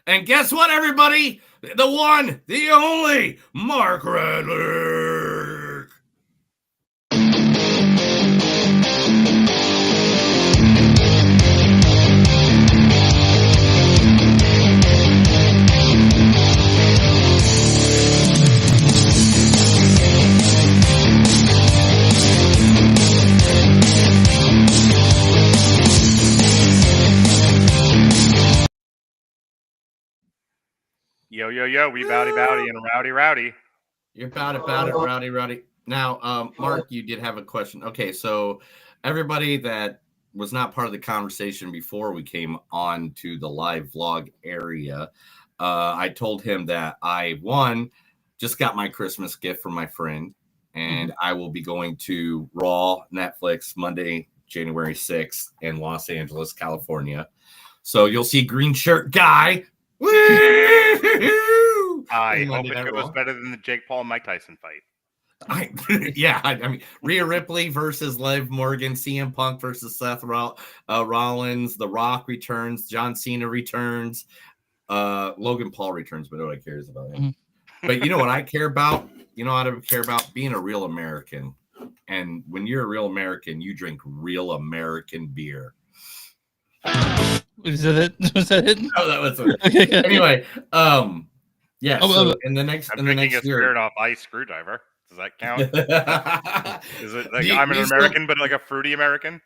And guess what, everybody? The one, the only, Mark Radlick. Yo, we bowdy and rowdy. You're about it, rowdy. Now, Mark, you did have a question. Okay, so everybody that was not part of the conversation before we came on to the live vlog area, I told him that I, just got my Christmas gift from my friend, and I will be going to Raw Netflix Monday, January 6th in Los Angeles, California. So you'll see Green Shirt Guy. I hope it goes better than the Jake Paul and Mike Tyson fight. I mean, Rhea Ripley versus Liv Morgan, CM Punk versus Seth Rollins, The Rock returns, John Cena returns, Logan Paul returns, but nobody cares about him. But you know what I care about? You know what I care about? Being a real American. And when you're a real American, you drink real American beer. Was that it? No, that was it. Okay. Anyway, yeah. So in the next year, Spirit off ice screwdriver. Does that count? Is it like I'm an American, but like a fruity American?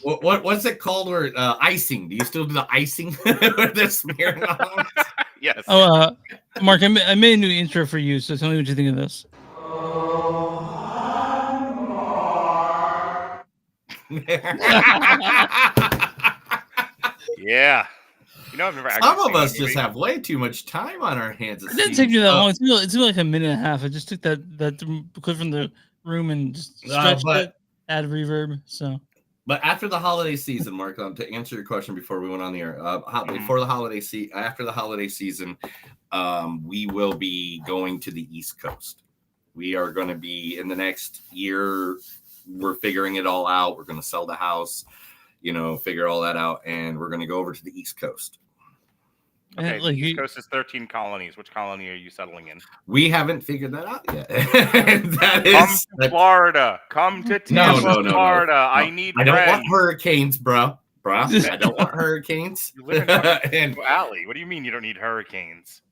What's it called? Where icing? Do you still do the icing with the smearing on? Yes. Oh, Mark, I made a new intro for you. So tell me what you think of this. Yeah. You know, I've never. Some of us just have way too much time on our hands. It didn't take me that long. It's been like a minute and a half. I just took that clip from the room and just stretched it, add reverb. So, but after the holiday season, Mark, to answer your question before we went on the air, before the holiday after the holiday season, we will be going to the East Coast. We are going to be in the next year. We're figuring it all out. We're going to sell the house, figure all that out, and we're going to go over to the East Coast. Okay, the East Coast is 13 colonies. Which colony are you settling in? We haven't figured that out yet. Come to Florida. Come to Tampa, Florida. I need. I don't want hurricanes, bro. I don't want hurricanes. You live in Valley. What do you mean you don't need hurricanes?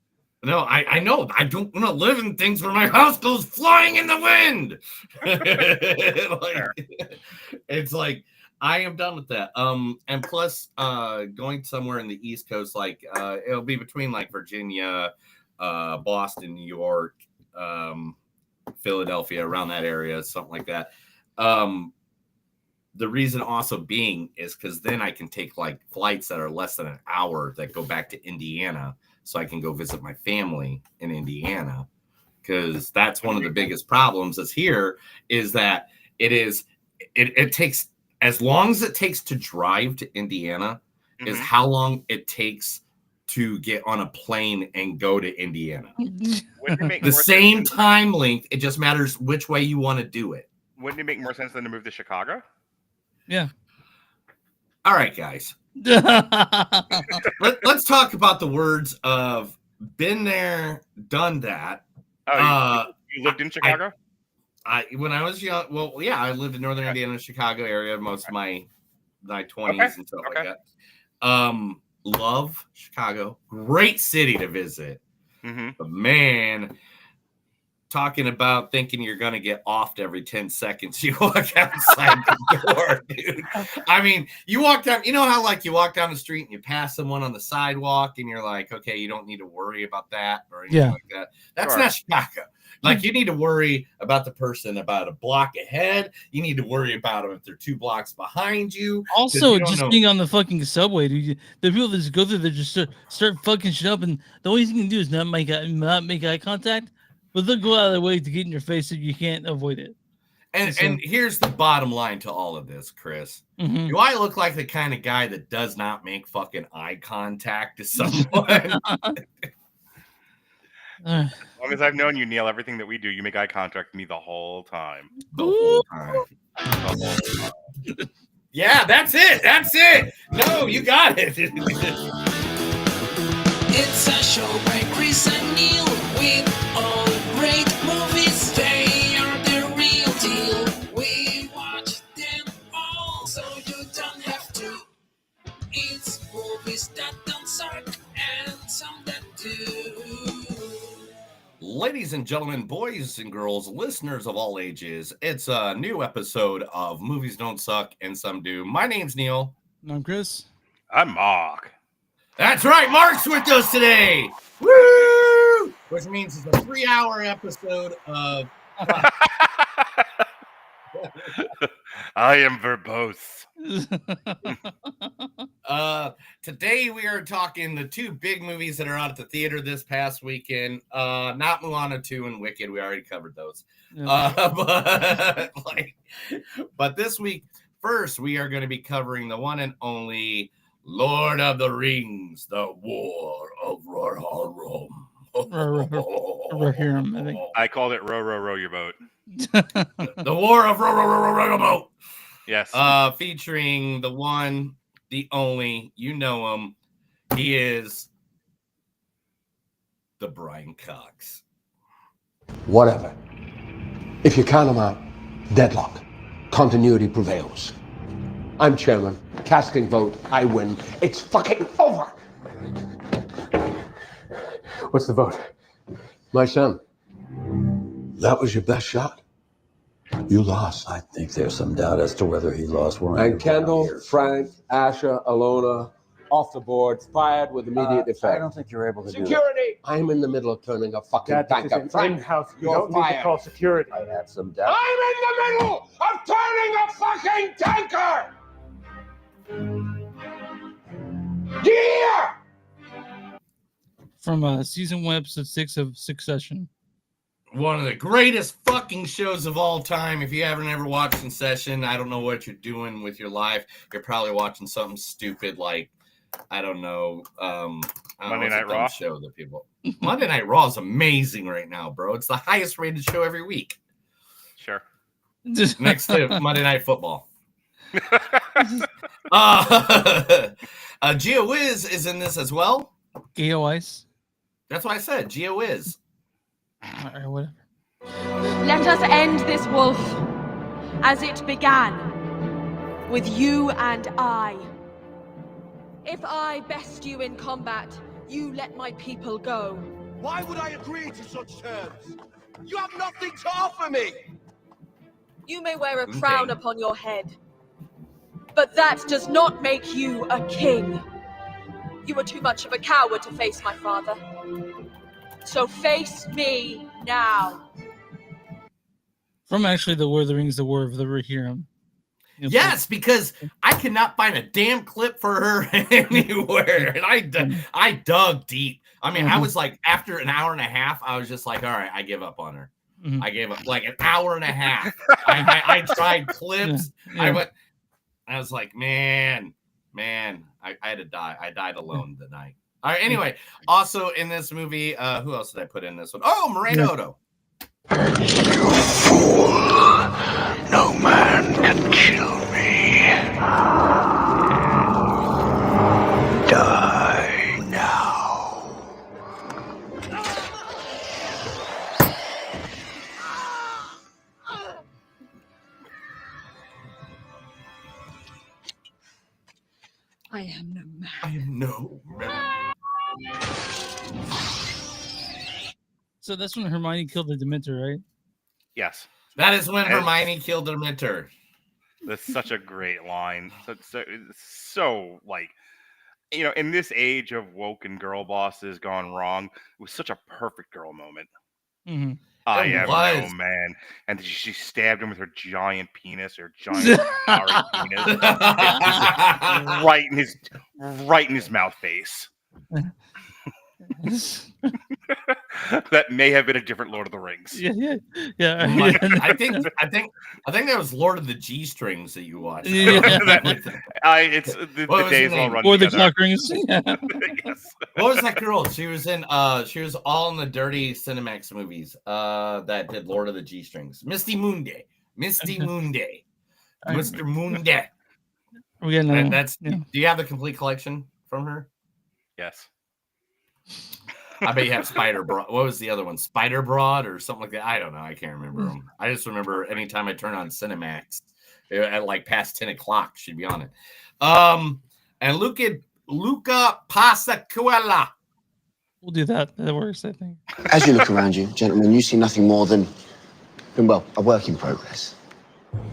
No, I know. I don't want to live in things where my house goes flying in the wind. It's like. I am done with that. And plus, going somewhere in the East Coast, like it'll be between like Virginia, Boston, New York, Philadelphia, around that area, something like that. The reason also being is because then I can take like flights that are less than an hour that go back to Indiana, so I can go visit my family in Indiana. Because that's one of the biggest problems is here is that it takes. As long as it takes to drive to Indiana is how long it takes to get on a plane and go to Indiana. The same time length. It just matters which way you want to do it. Wouldn't it make more sense than to move to Chicago? Yeah. All right, guys. Let's talk about the words of been there, done that. Oh, you lived in Chicago? When I was young, I lived in Northern Indiana, Chicago area, most of my 20s and stuff like that. Love Chicago, great city to visit. But man, talking about thinking you're gonna get offed every 10 seconds, you walk outside the door, dude. I mean, you walk down. You know how like you walk down the street and you pass someone on the sidewalk, and you're like, okay, you don't need to worry about that or anything like that. That's not Chicago. Like, you need to worry about the person about a block ahead. You need to worry about them if they're 2 blocks behind you. Also, just being on the fucking subway, dude. The people that just go through there just start fucking shit up, and the only thing you can do is not make eye contact, but they'll go out of their way to get in your face so you can't avoid it. And here's the bottom line to all of this, Chris. Do I look like the kind of guy that does not make fucking eye contact to someone? As long as I've known you, Neil, everything that we do, you make eye contact with me the whole time. The whole time. Yeah, that's it. No, you got it. It's a show by Chris and Neil with all great movies. They are the real deal. We watch them all, so you don't have to. It's movies that don't suck and some that do. Ladies and gentlemen, boys and girls, listeners of all ages, it's a new episode of Movies Don't Suck and Some Do. My name's Neil. And I'm Chris. I'm Mark. That's right, Mark's with us today. Woo! Which means it's a 3-hour episode of... I am verbose. Today we are talking the two big movies that are out at the theater this past weekend. Not Moana 2 and Wicked. We already covered those. Yeah. But this week, first, we are going to be covering the one and only Lord of the Rings, The War of Rohirrim. Rohirrim, I think. I called it row your boat. The War of Rohirrim. Yes. Featuring the one, the only, you know him. He is the Brian Cox. Whatever. If you count them out, deadlock. Continuity prevails. I'm chairman. Casting vote. I win. It's fucking over. What's the vote? My son. That was your best shot. You lost. I think there's some doubt as to whether he lost one. And Kendall, Frank, Asha, Alona, off the board, fired with immediate effect. I don't think you're able to do that. Security! I'm in the middle of turning a fucking tanker. Frank, in-house. You you're don't need to fired. call security. I had some doubt. I'm in the middle of turning a fucking tanker! Yeah! From season 1, episode 6 of Succession. One of the greatest fucking shows of all time. If you haven't ever watched Succession, I don't know what you're doing with your life. You're probably watching something stupid like, I don't know. Monday Night Raw show that people. Monday Night Raw is amazing right now, bro. It's the highest rated show every week. Sure. Next to Monday Night Football. Geo Wiz is in this as well. Geo Ice. That's why I said Geo Wiz. Or whatever. Let us end this, wolf, as it began, with you and I. If I best you in combat, you let my people go. Why would I agree to such terms? You have nothing to offer me! You may wear a crown upon your head, but that does not make you a king. You are too much of a coward to face my father. So face me now. From actually the War of the Rings, The War of the Rohirrim. Yes, because I cannot find a damn clip for her anywhere. And I dug deep. I mean, I was like, after an hour and a half, I was just like, all right, I give up on her. Mm-hmm. I gave up like an hour and a half. I tried clips. Yeah. I was like, man, I had to die. I died alone the night. All right, anyway, also in this movie, who else did I put in this one? Oh, Moreno. You fool. No man can kill me. Die now. I am no man. I am no man. So that's when Hermione killed the Dementor, right? Yes. That is when Hermione killed the Dementor. That's such a great line. So like, you know, in this age of woke and girl bosses gone wrong, it was such a perfect girl moment. Mm-hmm. I am no man. And she stabbed him with her giant penis, or giant penis. right in his mouth face. That may have been a different Lord of the Rings. Yeah. I think that was Lord of the G Strings that you watched. Yeah. It's the days all run or together. the cock rings. Yeah. Yes. What was that girl? She was in she was all in the dirty Cinemax movies that did Lord of the G Strings. Misty Moonday. Mr. Moonday. We got another And one. that's Yeah. do you have the complete collection from her? Yes. I bet you have Spider Broad. What was the other one? Spider Broad or something like that. I don't know. I can't remember them. I just remember anytime I turn on Cinemax at like past 10 o'clock, she'd be on it. And Luca Pasacuela. We'll do that. That works, I think. As you look around you, gentlemen, you see nothing more than, well, a work in progress.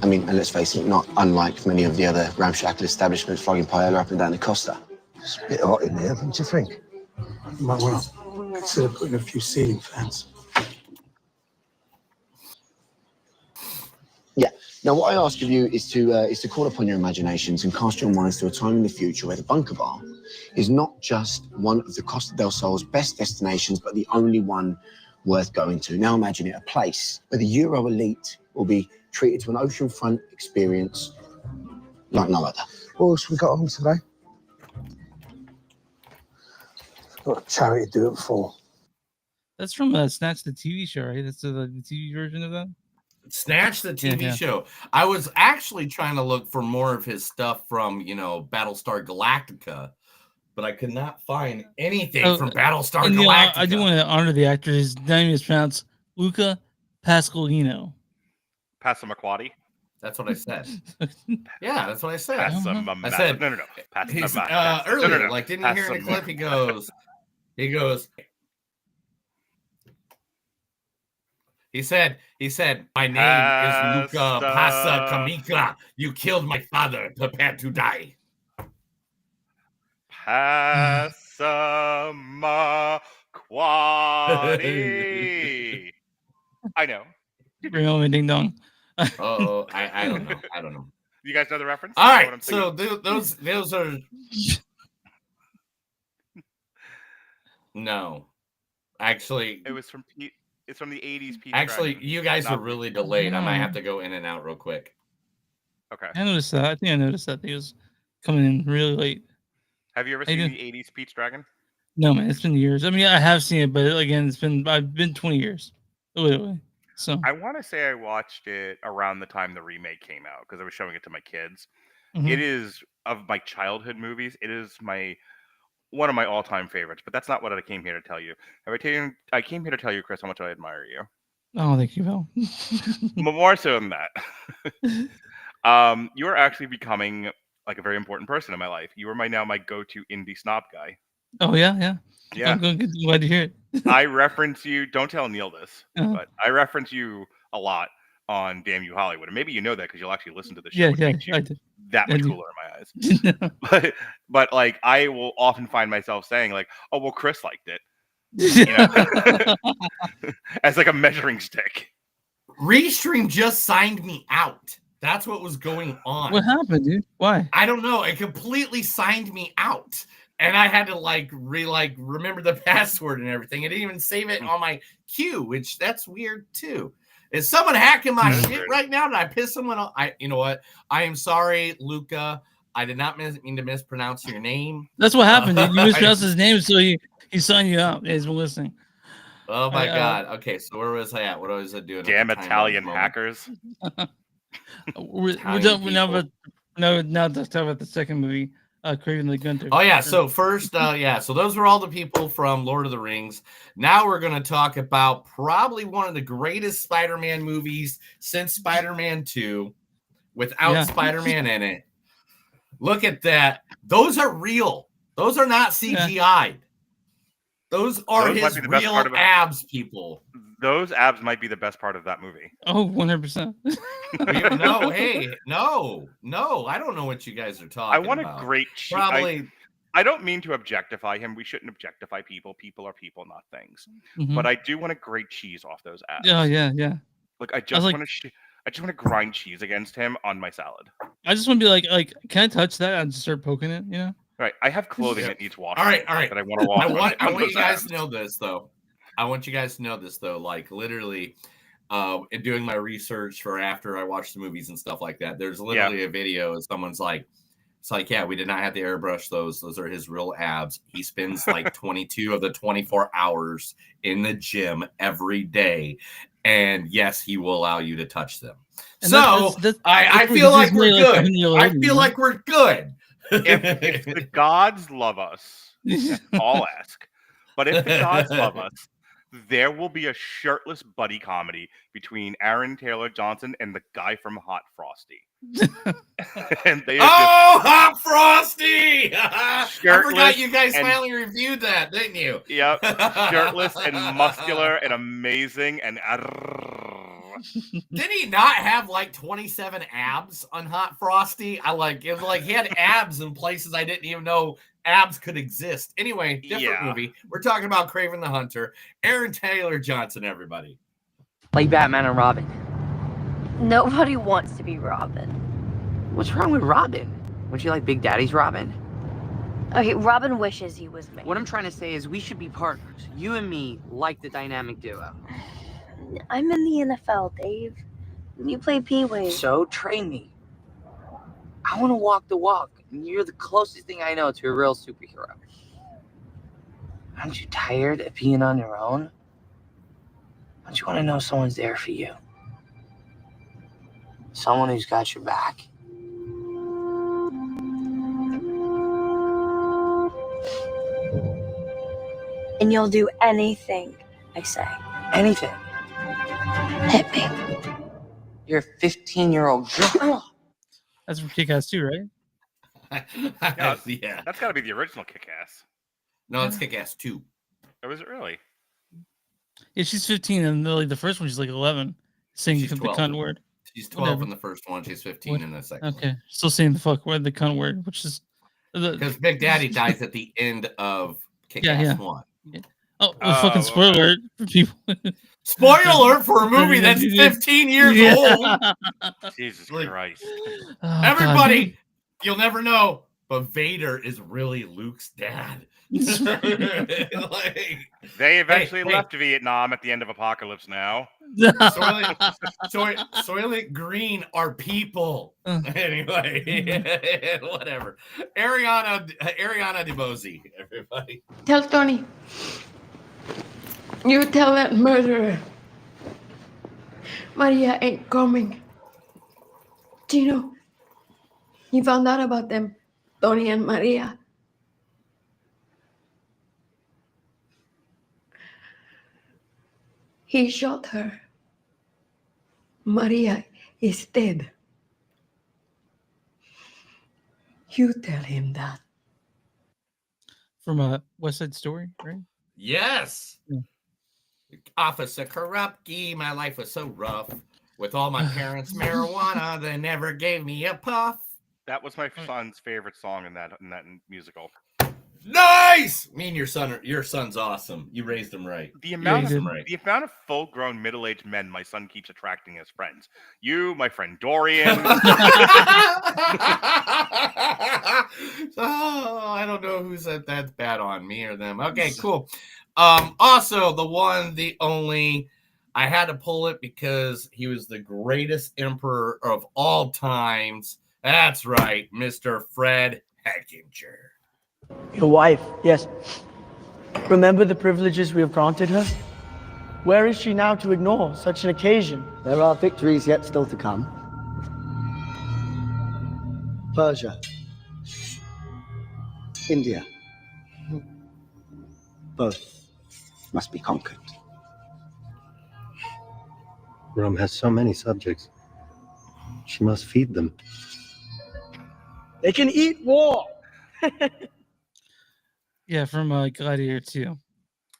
I mean, and let's face it, not unlike many of the other ramshackle establishments flogging paella up and down the Costa. It's a bit hot in here, don't you think? You might want to consider putting a few ceiling fans. Yeah. Now, what I ask of you is to call upon your imaginations and cast your minds to a time in the future where the Bunker Bar is not just one of the Costa del Sol's best destinations, but the only one worth going to. Now imagine it, a place where the Euro elite will be treated to an oceanfront experience like no other. What else we got on today? Got a charity to do it for. That's from Snatch, the TV show, right? That's the TV version of that. Snatch, the TV show. I was actually trying to look for more of his stuff from, Battlestar Galactica, but I could not find anything from Battlestar Galactica. I do want to honor the actor. His name is pronounced Luca Pasqualino. Passamaquoddy. That's what I said. Yeah, that's what I said. I said no. He's, earlier, like, didn't you hear in the clip? He goes. He said, my name is Luca Pasacamicla. You killed my father. Prepare to die. Passamaquoddy. I know. Bring home a ding dong. Oh, I don't know. You guys know the reference? All right, so those are no. Actually, it was from Pete. It's from the 80s. Pete actually, Dragon. you guys are really delayed. I might have to go in and out real quick. Okay. I noticed that. I think I noticed that he was coming in really late. Have you ever seen the 80s Pete's Dragon? No, man. It's been years. I mean, I have seen it, but again, I've been 20 years. Literally. So I want to say I watched it around the time the remake came out because I was showing it to my kids. Mhm. It is, of my childhood movies, it is one of my all-time favorites. But that's not what I came here to tell you. I came here to tell you, Chris, how much I admire you. Oh, thank you, Val. More so than that. You are actually becoming like a very important person in my life. You are my go-to indie snob guy. Oh yeah. Yeah. I'm glad to hear it. I reference you. Don't tell Neil this, but I reference you a lot on Damn You Hollywood, and maybe you know that because you'll actually listen to the show. Yeah, I did. That much cooler in my eyes. but like I will often find myself saying like, "Oh well, Chris liked it," as like a measuring stick. Restream just signed me out. That's what was going on. What happened, dude? Why? I don't know. It completely signed me out. And I had to remember the password and everything. I didn't even save it on my queue, which that's weird too. Is someone hacking my shit right now? Did I piss someone off? You know what? I am sorry, Luca. I did not mean to mispronounce your name. That's what happened. Dude. You mispronounced his name, so he signed you out. Yeah, he's been listening. Oh my god. Okay, so where was I at? What was I doing? Damn Italian hackers. We're done now. Now let's talk about the second movie. Kraven the Gunter. Oh yeah, so first, so those were all the people from Lord of the Rings. Now we're going to talk about probably one of the greatest Spider-Man movies since Spider-Man 2, without Spider-Man in it. Look at that. Those are real. Those are not CGI'd. Those are his real abs, people. Those abs might be the best part of that movie. Oh, 100%. No. I don't know what you guys are talking about. I want a great cheese. I don't mean to objectify him. We shouldn't objectify people. People are people, not things. Mm-hmm. But I do want a great cheese off those abs. Oh, yeah. Like I just want to grind cheese against him on my salad. I just want to be like, can I touch that and just start poking it? You know? Right. I have clothing that needs washing. All right. That I want to wash. I want you guys to know this though. Like literally, in doing my research for after I watched the movies and stuff like that, there's literally a video of someone's like, it's like, yeah, we did not have to airbrush those. Those are his real abs. He spends like 22 of the 24 hours in the gym every day. And yes, he will allow you to touch them. And I feel like we're good. I feel like we're good. If the gods love us, I'll ask. But if the gods love us, there will be a shirtless buddy comedy between Aaron Taylor Johnson and the guy from Hot Frosty. And they Hot Frosty! I forgot you guys and- finally reviewed that, didn't you? Yep, shirtless and muscular and amazing and. Did he not have like 27 abs on Hot Frosty? It was like he had abs in places I didn't even know abs could exist. Anyway, different movie. We're talking about Kraven the Hunter. Aaron Taylor Johnson, everybody. Like Batman and Robin. Nobody wants to be Robin. What's wrong with Robin? Would you like Big Daddy's Robin? Okay, Robin wishes he was me. What I'm trying to say is we should be partners. You and me like the dynamic duo. I'm in the NFL, Dave. You play Pee-wee. So train me. I want to walk the walk. And you're the closest thing I know to a real superhero. Aren't you tired of being on your own? Don't you want to know someone's there for you? Someone who's got your back. And you'll do anything I say. Anything. Hit me. You're a 15-year-old girl. That's from Kick-Ass 2, right? Yeah. That's got to be the original Kick-Ass. No, it's Kick-Ass 2. Or was it really? Yeah, she's 15, and the first one she's like 11, saying the cunt word. She's 12 in the first one. She's 15 in the second. Okay, still saying the fuck word, the cunt word, which is because Big Daddy dies at the end of Kick-Ass 1. Yeah. Oh, fucking spoiler alert for people. Spoiler alert for a movie that's 15 years old. Jesus Christ. Oh, Everybody, God. you'll never know, but Vader is really Luke's dad. They eventually left Vietnam at the end of Apocalypse Now. Soylent Green are people. Anyway, whatever. Ariana DeBose, everybody. Tell Tony. You tell that murderer. Maria ain't coming. Gino, you found out about them, Tony and Maria. He shot her. Maria is dead. You tell him that. From a West Side Story, right? Yes. Officer Karupke, my life was so rough. With all my parents' marijuana, they never gave me a puff. That was my son's favorite song in that musical. Nice! Me and your son's awesome. You raised him right. The amount of full-grown middle-aged men my son keeps attracting as friends. You, my friend Dorian. I don't know who's that's bad on, me or them. Okay, cool. Also, the one, the only, I had to pull it because he was the greatest emperor of all times. That's right, Mr. Fred Heckinger. Your wife, yes. Remember the privileges we have granted her? Where is she now to ignore such an occasion? There are victories yet still to come. Persia. India. Both must be conquered. Rome has so many subjects. She must feed them. They can eat war. Yeah, from Gladiator 2.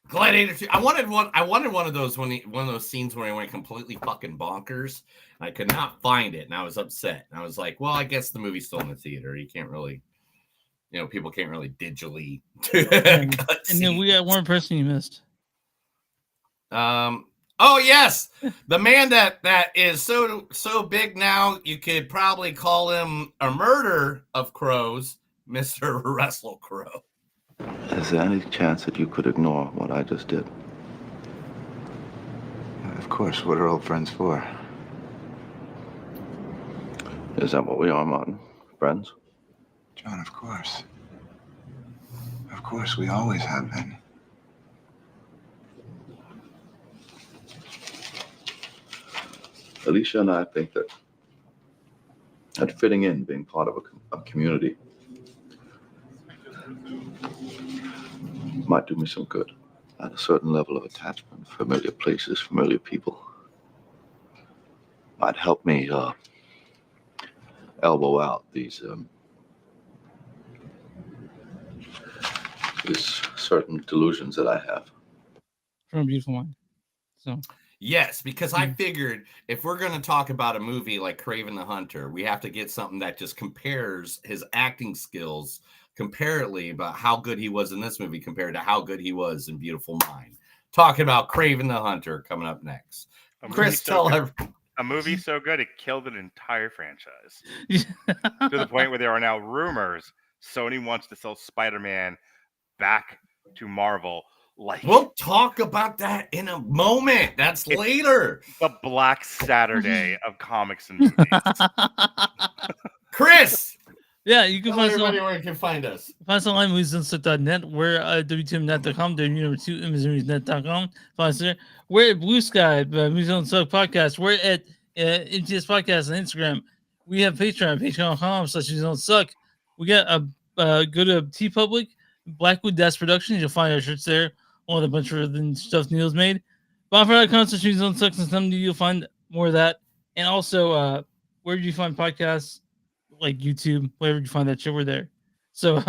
Gladiator 2. I wanted one of those one of those scenes where he went completely fucking bonkers. And I could not find it, and I was upset. And I was like, well, I guess the movie's still in the theater. You can't really, people can't really digitally. And then we got one person you missed. Oh yes, the man that is so big now, you could probably call him a murder of crows, Mr. Russell Crowe. Is there any chance that you could ignore what I just did? Of course, what are old friends for? Is that what we are, Martin? Friends? John, of course. Of course, we always have been. Alicia and I think that fitting in, being part of a community, might do me some good. at a certain level of attachment, familiar places, familiar people, might help me elbow out these certain delusions that I have. From a Beautiful Mind. So yes, because I figured if we're going to talk about a movie like Kraven the Hunter, we have to get something that just compares his acting skills comparatively about how good he was in this movie compared to how good he was in Beautiful Mind. Talking about Kraven the Hunter coming up next. Chris, a movie so good it killed an entire franchise to the point where there are now rumors Sony wants to sell Spider-Man back to Marvel. Like, we'll talk about that in a moment. That's later. The Black Saturday of comics and movies. Chris. Yeah, you can find everybody where you can find us. Find us online, moviesdon'tsuck.net. We're at WTMnet.com, W2MissouriNet.com. Find us there. We're at Blue Sky, Movies Don't Suck Podcast. We're at MTS Podcast on Instagram. We have Patreon, patreon.com/Movies Don't Suck. We got go to TeePublic, Blackwood Dash Productions. You'll find our shirts there, along with a bunch of the stuff Neil's made. Bonfire.com/Movies Don't Suck. And some you'll find more of that. And also, where do you find podcasts? Like YouTube, wherever you find that shit, we're there. So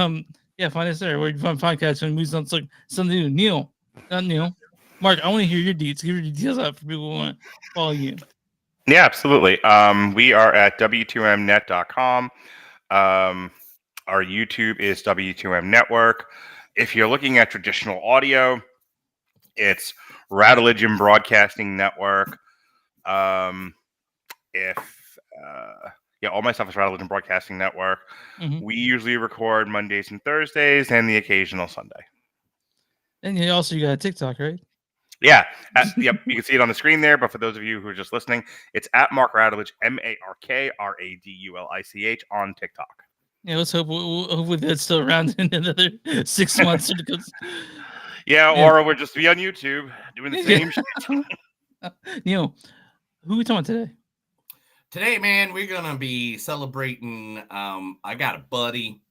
yeah, find us there. Where you find podcasts when movies don't suck. Something new. Neil, not Neil. Mark, I want to hear your deets. Give your details out for people who want to follow you. Yeah, absolutely. We are at W2Mnet.com. Our YouTube is W2M Network. If you're looking at traditional audio, it's Rattlegion Broadcasting Network. Yeah, all my stuff is Rattlegion Broadcasting Network. Mm-hmm. We usually record Mondays and Thursdays and the occasional Sunday. And you got a TikTok, right? Yeah. Yep. You can see it on the screen there. But for those of you who are just listening, it's at Mark Radulich, MarkRadulich on TikTok. Yeah, let's hope that's still around in another 6 months. Yeah, or we'll just be on YouTube doing the same shit. Neil, who are we talking about today? Today, man, we're going to be celebrating. I got a buddy,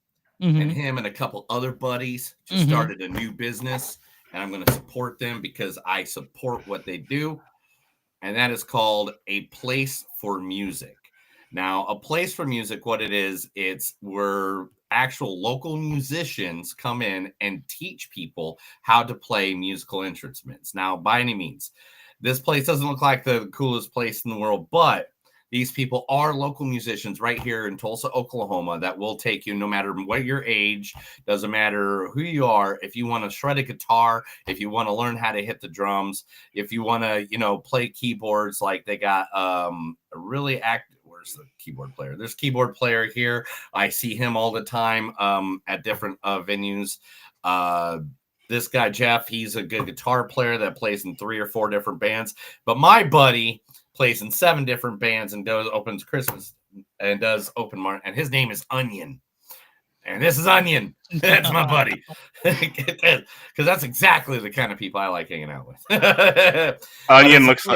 Mm-hmm. and him and a couple other buddies just started a new business, and I'm going to support them because I support what they do, and that is called A Place for Music. Now, A Place for Music, what it is, it's where actual local musicians come in and teach people how to play musical instruments. Now, by any means, this place doesn't look like the coolest place in the world, but these people are local musicians right here in Tulsa, Oklahoma, that will take you no matter what your age, doesn't matter who you are. If you want to shred a guitar, if you want to learn how to hit the drums, if you want to, play keyboards, like they got a really active, where's the keyboard player? There's a keyboard player here. I see him all the time at different venues. This guy, Jeff, he's a good guitar player that plays in 3 or 4 different bands. But my buddy plays in 7 different bands and opens Christmas and does open Martin. And his name is Onion. And this is Onion. That's my buddy. Because that's exactly the kind of people I like hanging out with. Onion looks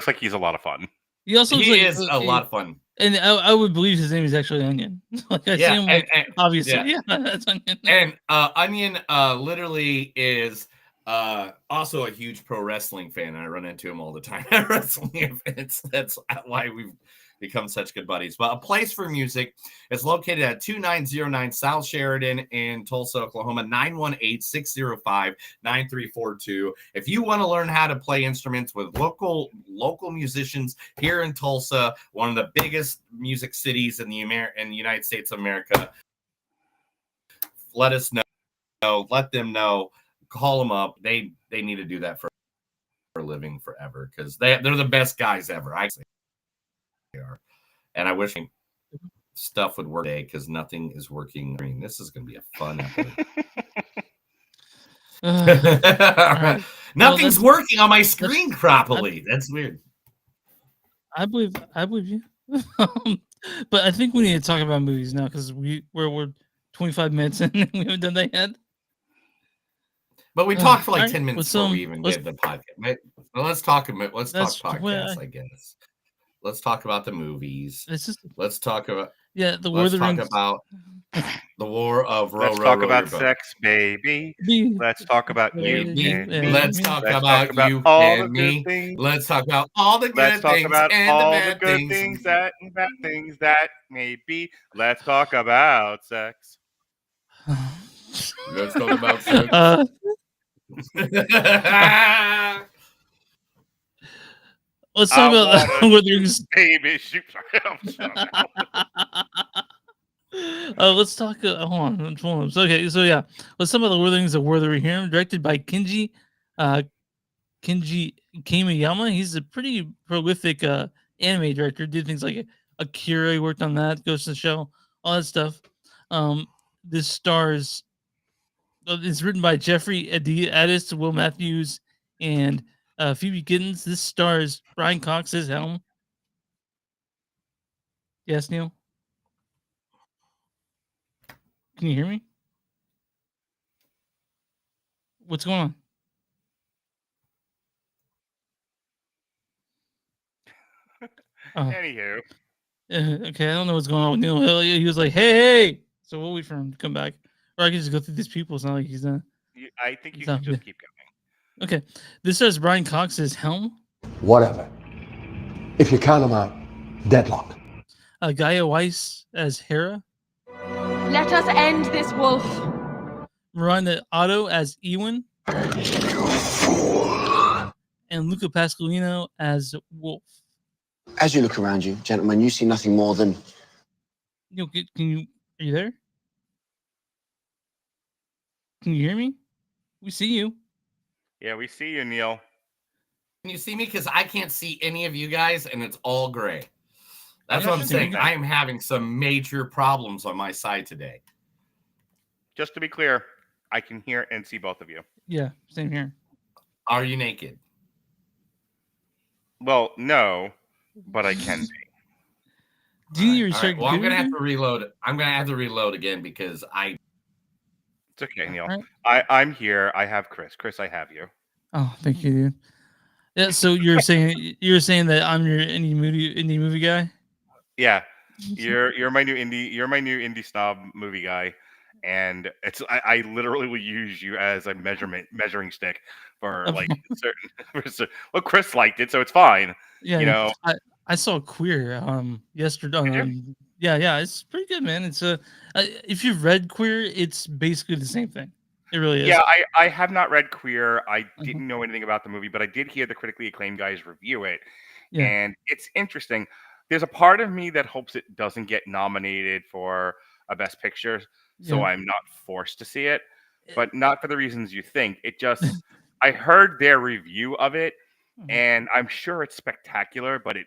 like he's a lot of fun. He is a lot of fun. And I would believe his name is actually Onion. Like I see him, obviously. Yeah, that's Onion. And Onion literally is also a huge pro wrestling fan. I run into him all the time at wrestling events. That's why we've become such good buddies. But A Place for Music is located at 2909 South Sheridan in Tulsa, Oklahoma, 918-605-9342. If you want to learn how to play instruments with local musicians here in Tulsa, one of the biggest music cities in the United States of America, let us know. Let them know. Call them up. They need to do that for a living forever because they're the best guys ever. I say they are, and I wish stuff would work today because nothing is working. I mean, this is going to be a fun episode. Nothing's working on my screen properly. That's weird. I believe you. But I think we need to talk about movies now because we're 25 minutes in and we haven't done that yet. But we talked for like 10 minutes before we even did the podcast. Well, let's talk podcasts, I guess. Let's talk about the movies. Let's talk about the Lord of the Rings. Talk about The War of Let's talk about sex, baby. Let's talk about you and me. Let's talk about you all and the good me. things. Let's talk about all the Let's good talk things about and the all the bad good things. things that and bad things that may be. Let's talk about sex. Let's talk about sex. Let's talk about what things. Baby, shoot. Let's talk. Hold on. So, okay, so yeah, let's talk about the Worthings of Rohirrim, directed by Kenji Kamiyama. He's a pretty prolific anime director. Did things like Akira. He worked on that. Ghost in the Shell. All that stuff. This stars. It's written by Jeffrey Addis, Will Matthews, and Phoebe Giddens. This stars Brian Cox as Helm. Yes, Neil. Can you hear me? What's going on? Anywho. Okay, I don't know what's going on with Neil Hill. He was like, hey. So we'll wait for him to come back. Or I can just go through these people. It's not like he's not. I think you should just keep going. Okay. This says Brian Cox as Helm. Whatever. If you count them out, deadlock. Gaia Weiss as Hera. Let us end this, Wolf. Miranda Otto as Ewan. And Luca Pasqualino as Wolf. As you look around you, gentlemen, you see nothing more than... Are you there? Can you hear me? We see you. Yeah, we see you, Neil. Can you see me? Because I can't see any of you guys, and it's all gray. That's what I'm saying. I am having some major problems on my side today. Just to be clear, I can hear and see both of you. Yeah, same here. Are you naked? Well, no, but I can be. Do you right. Well, I'm gonna have to reload. I'm gonna have to reload again because I. It's okay, Neil. Right. I'm here. I have Chris. Chris, I have you. Oh, thank you, dude. Yeah. So you're saying that I'm your indie movie guy? Yeah, you're my new indie snob movie guy, and I literally will use you as a measuring stick for like certain. Well, Chris liked it, so it's fine. Yeah, you know. I saw Queer yesterday. Yeah, it's pretty good, man. It's if you've read Queer, it's basically the same thing. It really is. Yeah, I have not read Queer. I didn't know anything about the movie, but I did hear the critically acclaimed guys review it, and it's interesting. There's a part of me that hopes it doesn't get nominated for a Best Picture, so I'm not forced to see it, but not for the reasons you think. It just, I heard their review of it, and I'm sure it's spectacular, but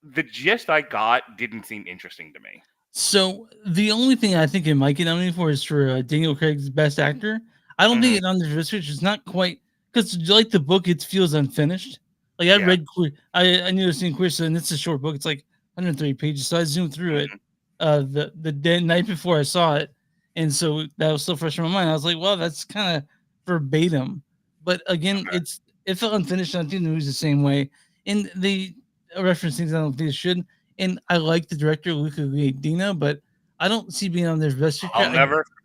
the gist I got didn't seem interesting to me. So the only thing I think it might get nominated for is for Daniel Craig's Best Actor. I don't think it on the Best Picture. It's not quite, because like the book, it feels unfinished. Like I read Queer, I knew I was seeing Queer, and it's a short book. It's like 130 pages, so I zoomed through it the night before I saw it, and so that was still fresh in my mind. I was like, well, that's kind of verbatim, but again, it felt unfinished. And I think the movie's the same way, and they reference things I don't think it should. And I like the director Luca Guadagnino, but I don't see being on their Best Picture.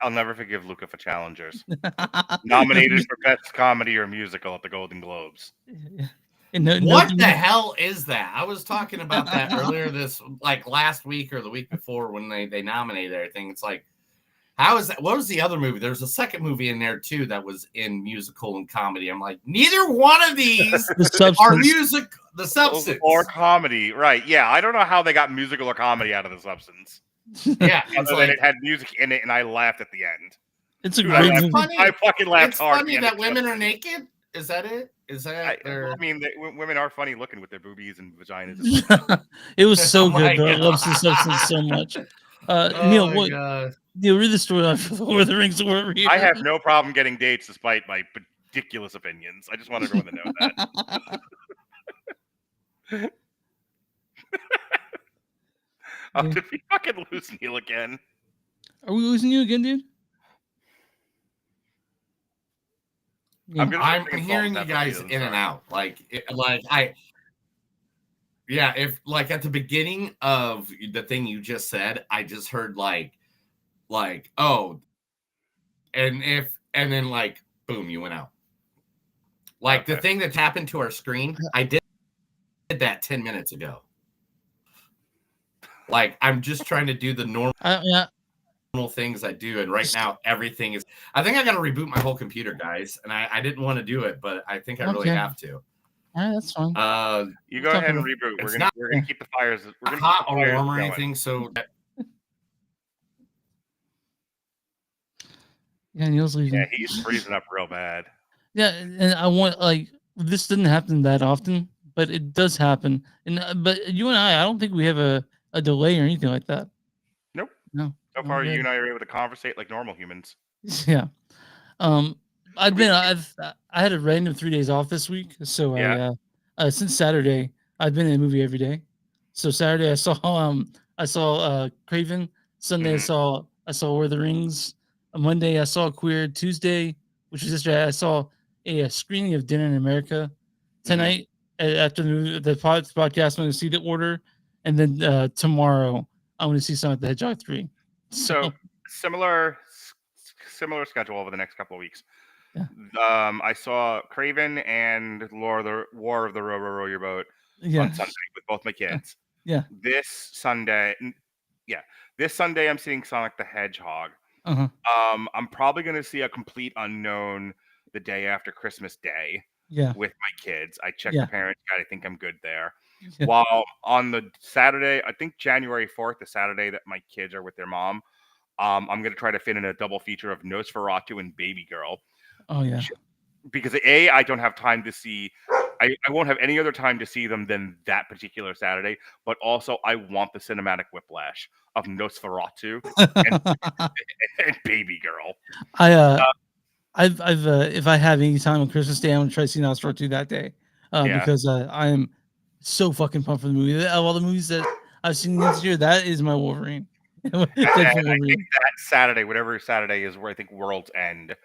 I'll never forgive Luca for Challengers. Nominated for Best Comedy or Musical at the Golden Globes. What the hell is that? I was talking about that earlier last week or the week before when they nominated everything. It's like, how is that? What was the other movie? There's a second movie in there too that was in musical and comedy. I'm like, neither one of these are music. The Substance or comedy, right? Yeah, I don't know how they got musical or comedy out of The Substance. Yeah, it had music in it, and I laughed at the end. It's a great movie. I fucking laughed it's hard. It's funny that women are naked. Is that it? Is that? I mean, women are funny looking with their boobies and vaginas. It was so good, though. I love The Substance so much. Neil, Neil, read the story on Lord of the Rings. I have no problem getting dates despite my ridiculous opinions. I just want everyone to know that. Did we fucking lose Neil again? Are we losing you again, dude? Yeah. I'm hearing you guys in and out. If at the beginning of the thing you just said, I just heard like like, oh, and then like, boom, you went out. Like the thing that's happened to our screen, I did that 10 minutes ago. Like I'm just trying to do the normal things I do, and right now everything is. I think I got to reboot my whole computer, guys, and I didn't want to do it, but I think I really have to. All right, that's fine. You go ahead and reboot. We're gonna keep the fires. We're gonna hot keep the or fires warm or going. anything, so. Yeah, Neil's leaving. Yeah, he's freezing up real bad. Yeah, and I want like this didn't happen that often, but it does happen. And but you and I don't think we have a delay or anything like that. Nope. No. So far, you and I are able to conversate like normal humans. Yeah. I had a random 3 days off this week, so since Saturday I've been in a movie every day. So Saturday I saw Kraven. Sunday I saw Where the Rings. Monday I saw Queer. Tuesday, which was yesterday, I saw a screening of Dinner in America. Tonight after the podcast, I'm going to see The Order, and then tomorrow I'm going to see Sonic the Hedgehog 3. So similar schedule over the next couple of weeks. Yeah. I saw Kraven and War of the Rover Your Boat on Sunday with both my kids. Yeah. This Sunday I'm seeing Sonic the Hedgehog. Uh-huh. I'm probably going to see A Complete Unknown the day after Christmas Day. Yeah. With my kids. I checked Yeah. the parents guide. I think I'm good there. Yeah. While on the Saturday, I think January 4th, the Saturday that my kids are with their mom, I'm going to try to fit in a double feature of Nosferatu and Baby Girl. Oh yeah. Because I don't have time to see. I won't have any other time to see them than that particular Saturday. But also, I want the cinematic whiplash of Nosferatu and Baby Girl. I've if I have any time on Christmas Day, I'm gonna try to see Nosferatu that day. Because I am so fucking pumped for the movie. Of all the movies that I've seen this year, that is my Wolverine. And I think that Saturday, whatever Saturday is, where I think World's End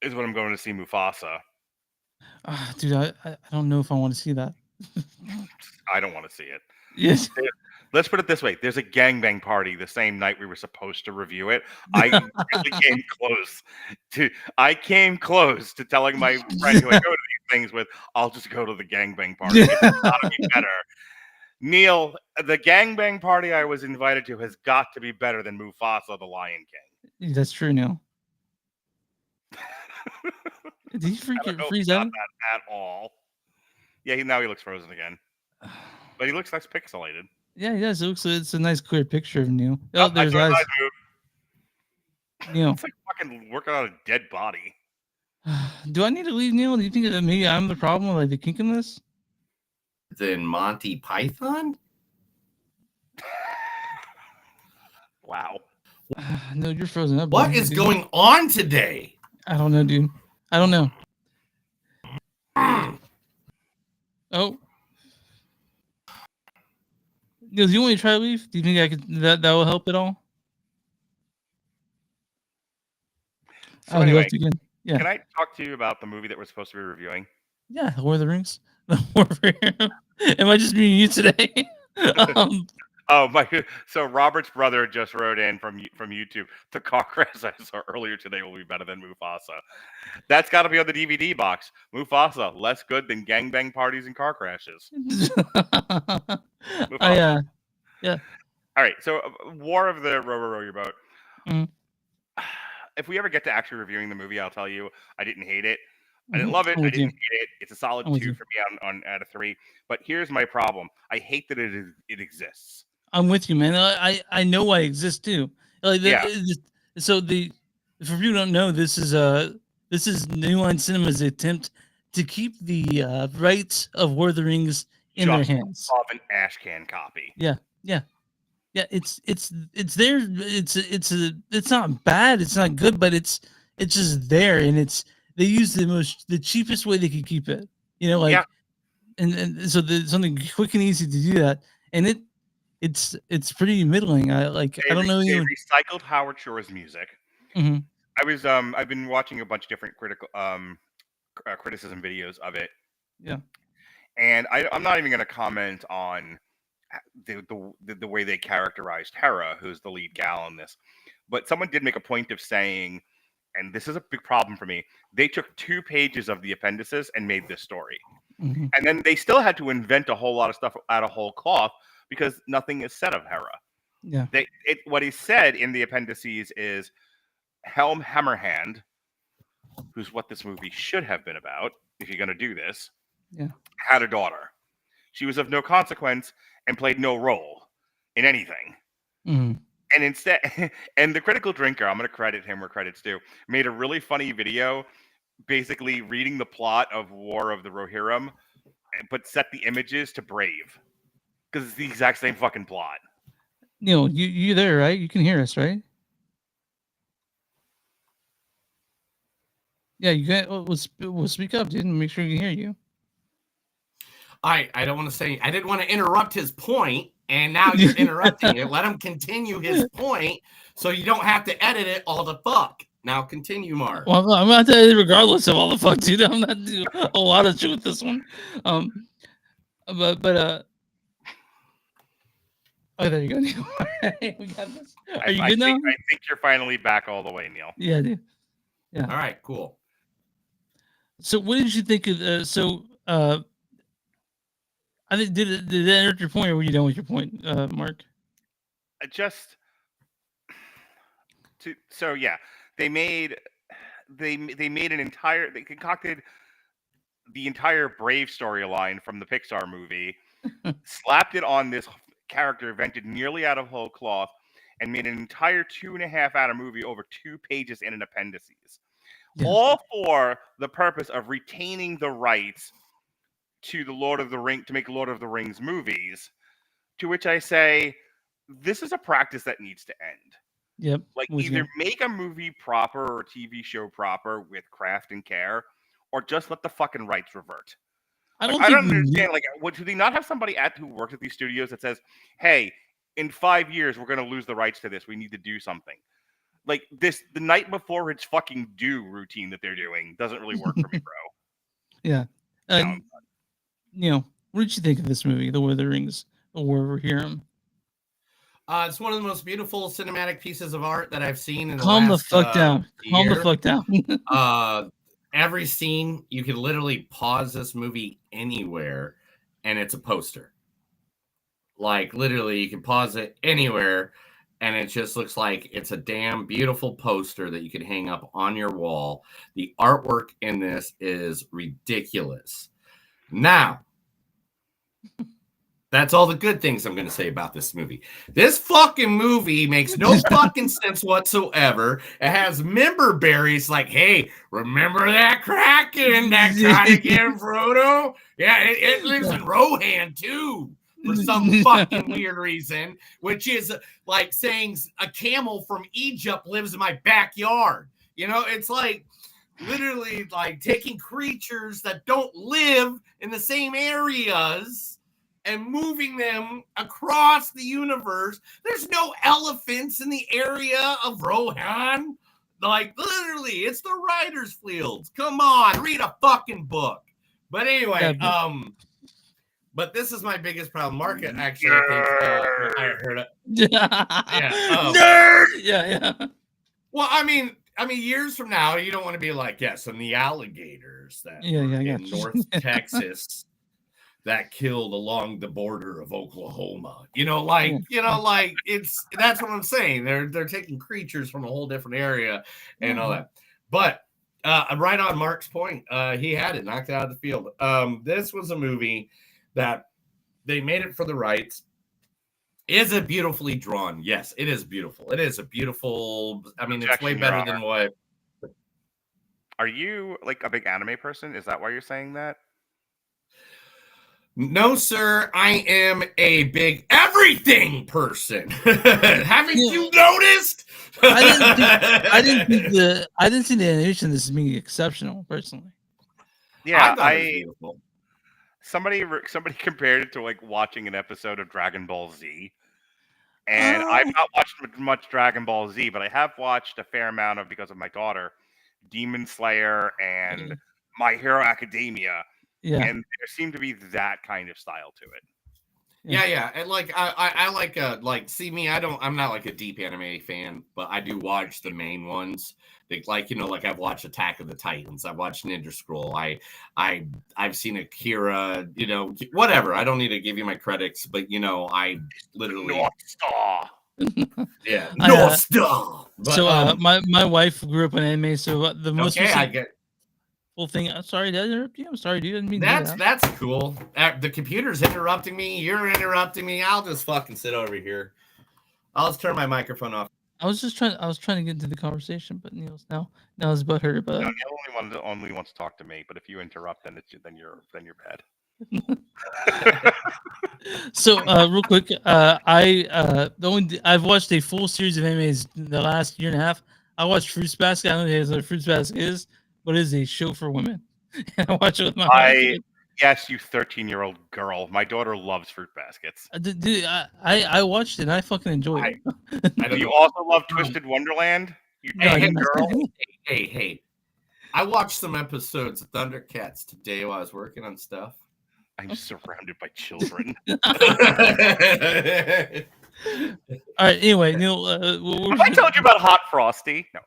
is when I'm going to see Mufasa. Dude, I don't know if I want to see that. I don't want to see it. Yes. Let's put it this way. There's a gangbang party the same night we were supposed to review it. I really came close to telling my friend who I go to these things with, I'll just go to the gangbang party. It's gotta be better. Neil, the gangbang party I was invited to has got to be better than Mufasa the Lion King. That's true, Neil. Did he freeze out? That at all. Yeah, now he looks frozen again. But he looks less pixelated. Yeah, he does. It's a nice clear picture of Neil. Oh, there's eyes. Neil. It's like fucking working on a dead body. Do I need to leave, Neil? Do you think that maybe I'm the problem, like the kink in this? Then Monty Python? Wow. No, you're frozen up. What is going on today? I don't know, dude. I don't know. Oh. Neil, do you want me to try to leave? Do you think I could that will help at all? So anyway, yeah. Can I talk to you about the movie that we're supposed to be reviewing? Yeah, Lord of the Rings. Am I just being you today? So Robert's brother just wrote in from YouTube. The car crash I saw earlier today will be better than Mufasa. That's got to be on the DVD box. Mufasa, less good than gangbang parties and car crashes. Yeah. All right. So War of the Row Your Boat. Mm-hmm. If we ever get to actually reviewing the movie, I'll tell you I didn't hate it. I didn't love it. I didn't hate it. It's a solid 2 for me on out of 3. But here's my problem. I hate that it exists. I'm with you, man. I know I exist too. Like so for people who don't know, this is New Line Cinema's attempt to keep the rights of War of the Rings in their hands. Of an ashcan copy. Yeah. It's there. It's not bad. It's not good, but it's just there, and they use the cheapest way they could keep it. And so there's something quick and easy to do that, and it's pretty middling. I don't know. They recycled Howard Shore's music. Mm-hmm. I've been watching a bunch of different criticism videos of it. Yeah. And I'm not even going to comment on the way they characterized Hera, who's the lead gal in this. but someone did make a point of saying, and this is a big problem for me, they took 2 pages of the appendices and made this story. Mhm. And then they still had to invent a whole lot of stuff out of whole cloth because nothing is said of Hera. Yeah. What is said in the appendices is Helm Hammerhand, who's what this movie should have been about, if you're going to do this, Yeah. had a daughter. She was of no consequence and played no role in anything. Mhm. And instead, and the Critical Drinker, I'm going to credit him where credit's due, made a really funny video basically reading the plot of War of the Rohirrim, but set the images to Brave. Because it's the exact same fucking plot. Neil, you there, right? You can hear us, right? Yeah, you got. We'll speak up, dude, and make sure we can hear you. I don't want to say. I didn't want to interrupt his point, and now you're interrupting it. Let him continue his point, so you don't have to edit it all the fuck. Now continue, Mark. Well, I'm not telling you regardless of all the fuck, dude. I'm not doing a lot of shit with this one. But oh, there you go, Neil. We got this. Are you good now? I think you're finally back all the way, Neil. Yeah, dude. Yeah. All right, cool. So, what did you think of? I think did that enter your point, or were you done with your point, Mark? So yeah, they concocted the entire Brave storyline from the Pixar movie, slapped it on this character invented nearly out of whole cloth, and made an entire 2.5-hour movie over 2 pages in an appendices. Yeah. All for the purpose of retaining the rights to the Lord of the Ring to make Lord of the Rings movies. To which I say, this is a practice that needs to end. Yep. Like either make a movie proper or a TV show proper with craft and care, or just let the fucking rights revert. I don't understand. Like, do they not have somebody who works at these studios that says, "Hey, in 5 years we're going to lose the rights to this. We need to do something." Like this, the night before it's fucking due routine that they're doing doesn't really work for me, bro. Yeah. What did you think of this movie, The Lord of the Rings, or War of Rohirrim? It's one of the most beautiful cinematic pieces of art that I've seen in the Calm last the fuck down. Calm year. the fuck down. Every scene, you can literally pause this movie anywhere, and it's a poster. Like, literally, you can pause it anywhere, and it just looks like it's a damn beautiful poster that you can hang up on your wall. The artwork in this is ridiculous. Now, that's all the good things I'm going to say about this movie. This fucking movie makes no fucking sense whatsoever. It has member berries like, hey, remember that Kraken that tried to get Frodo? Yeah, it lives in Rohan too for some fucking weird reason, which is like saying a camel from Egypt lives in my backyard. You know, it's like literally like taking creatures that don't live in the same areas and moving them across the universe. There's no elephants in the area of Rohan. Like, literally, it's the writer's fields. Come on, read a fucking book. But anyway, but this is my biggest problem. Market actually, I heard it. Nerd! Yeah. Well, I mean, years from now, you don't want to be like, yes, and the alligators that in North Texas that killed along the border of Oklahoma. That's what I'm saying. They're taking creatures from a whole different area and all that. But right on Mark's point, he had it knocked out of the field. This was a movie that they made it for the rights. Is it beautifully drawn? Yes, it is beautiful. It is a beautiful. I mean, it's way better than what. Are you like a big anime person? Is that why you're saying that? No, sir. I am a big everything person. Haven't you noticed? I didn't see the animation. This is being exceptional, personally. Yeah, somebody compared it to like watching an episode of Dragon Ball Z, and I've not watched much Dragon Ball Z, but I have watched a fair amount of, because of my daughter, Demon Slayer and My Hero Academia. Yeah. And there seemed to be that kind of style to it. Yeah. And like I like see me, I'm not like a deep anime fan, but I do watch the main ones. Like, you know, like I've watched Attack of the Titans, I've watched Ninja Scroll, I've seen Akira, you know, whatever. I don't need to give you my credits, but you know, I literally North Star. Yeah, North Star. So my wife grew up on anime, so the most okay, I recent get full thing. I'm sorry, did I interrupt you? I'm sorry, dude. I didn't mean to do that. that's cool. The computer's interrupting me. You're interrupting me. I'll just fucking sit over here. I'll just turn my microphone off. I was trying to get into the conversation, but Neil's now it's butthurt about No, it. Neil only wants to talk to me, but if you interrupt, then you're bad. So real quick, I've watched a full series of animes in the last year and a half. I watched Fruits Basket. I don't know what Fruits Basket is, but it is a show for women. And I watch it with my wife. Yes, you 13-year-old girl. My daughter loves Fruit Baskets. Dude, I watched it and I fucking enjoyed it. Do you also love Twisted Wonderland? You girl. Hey. I watched some episodes of Thundercats today while I was working on stuff. I'm surrounded by children. All right. Anyway, Neil, have I told you about Hot Frosty? No,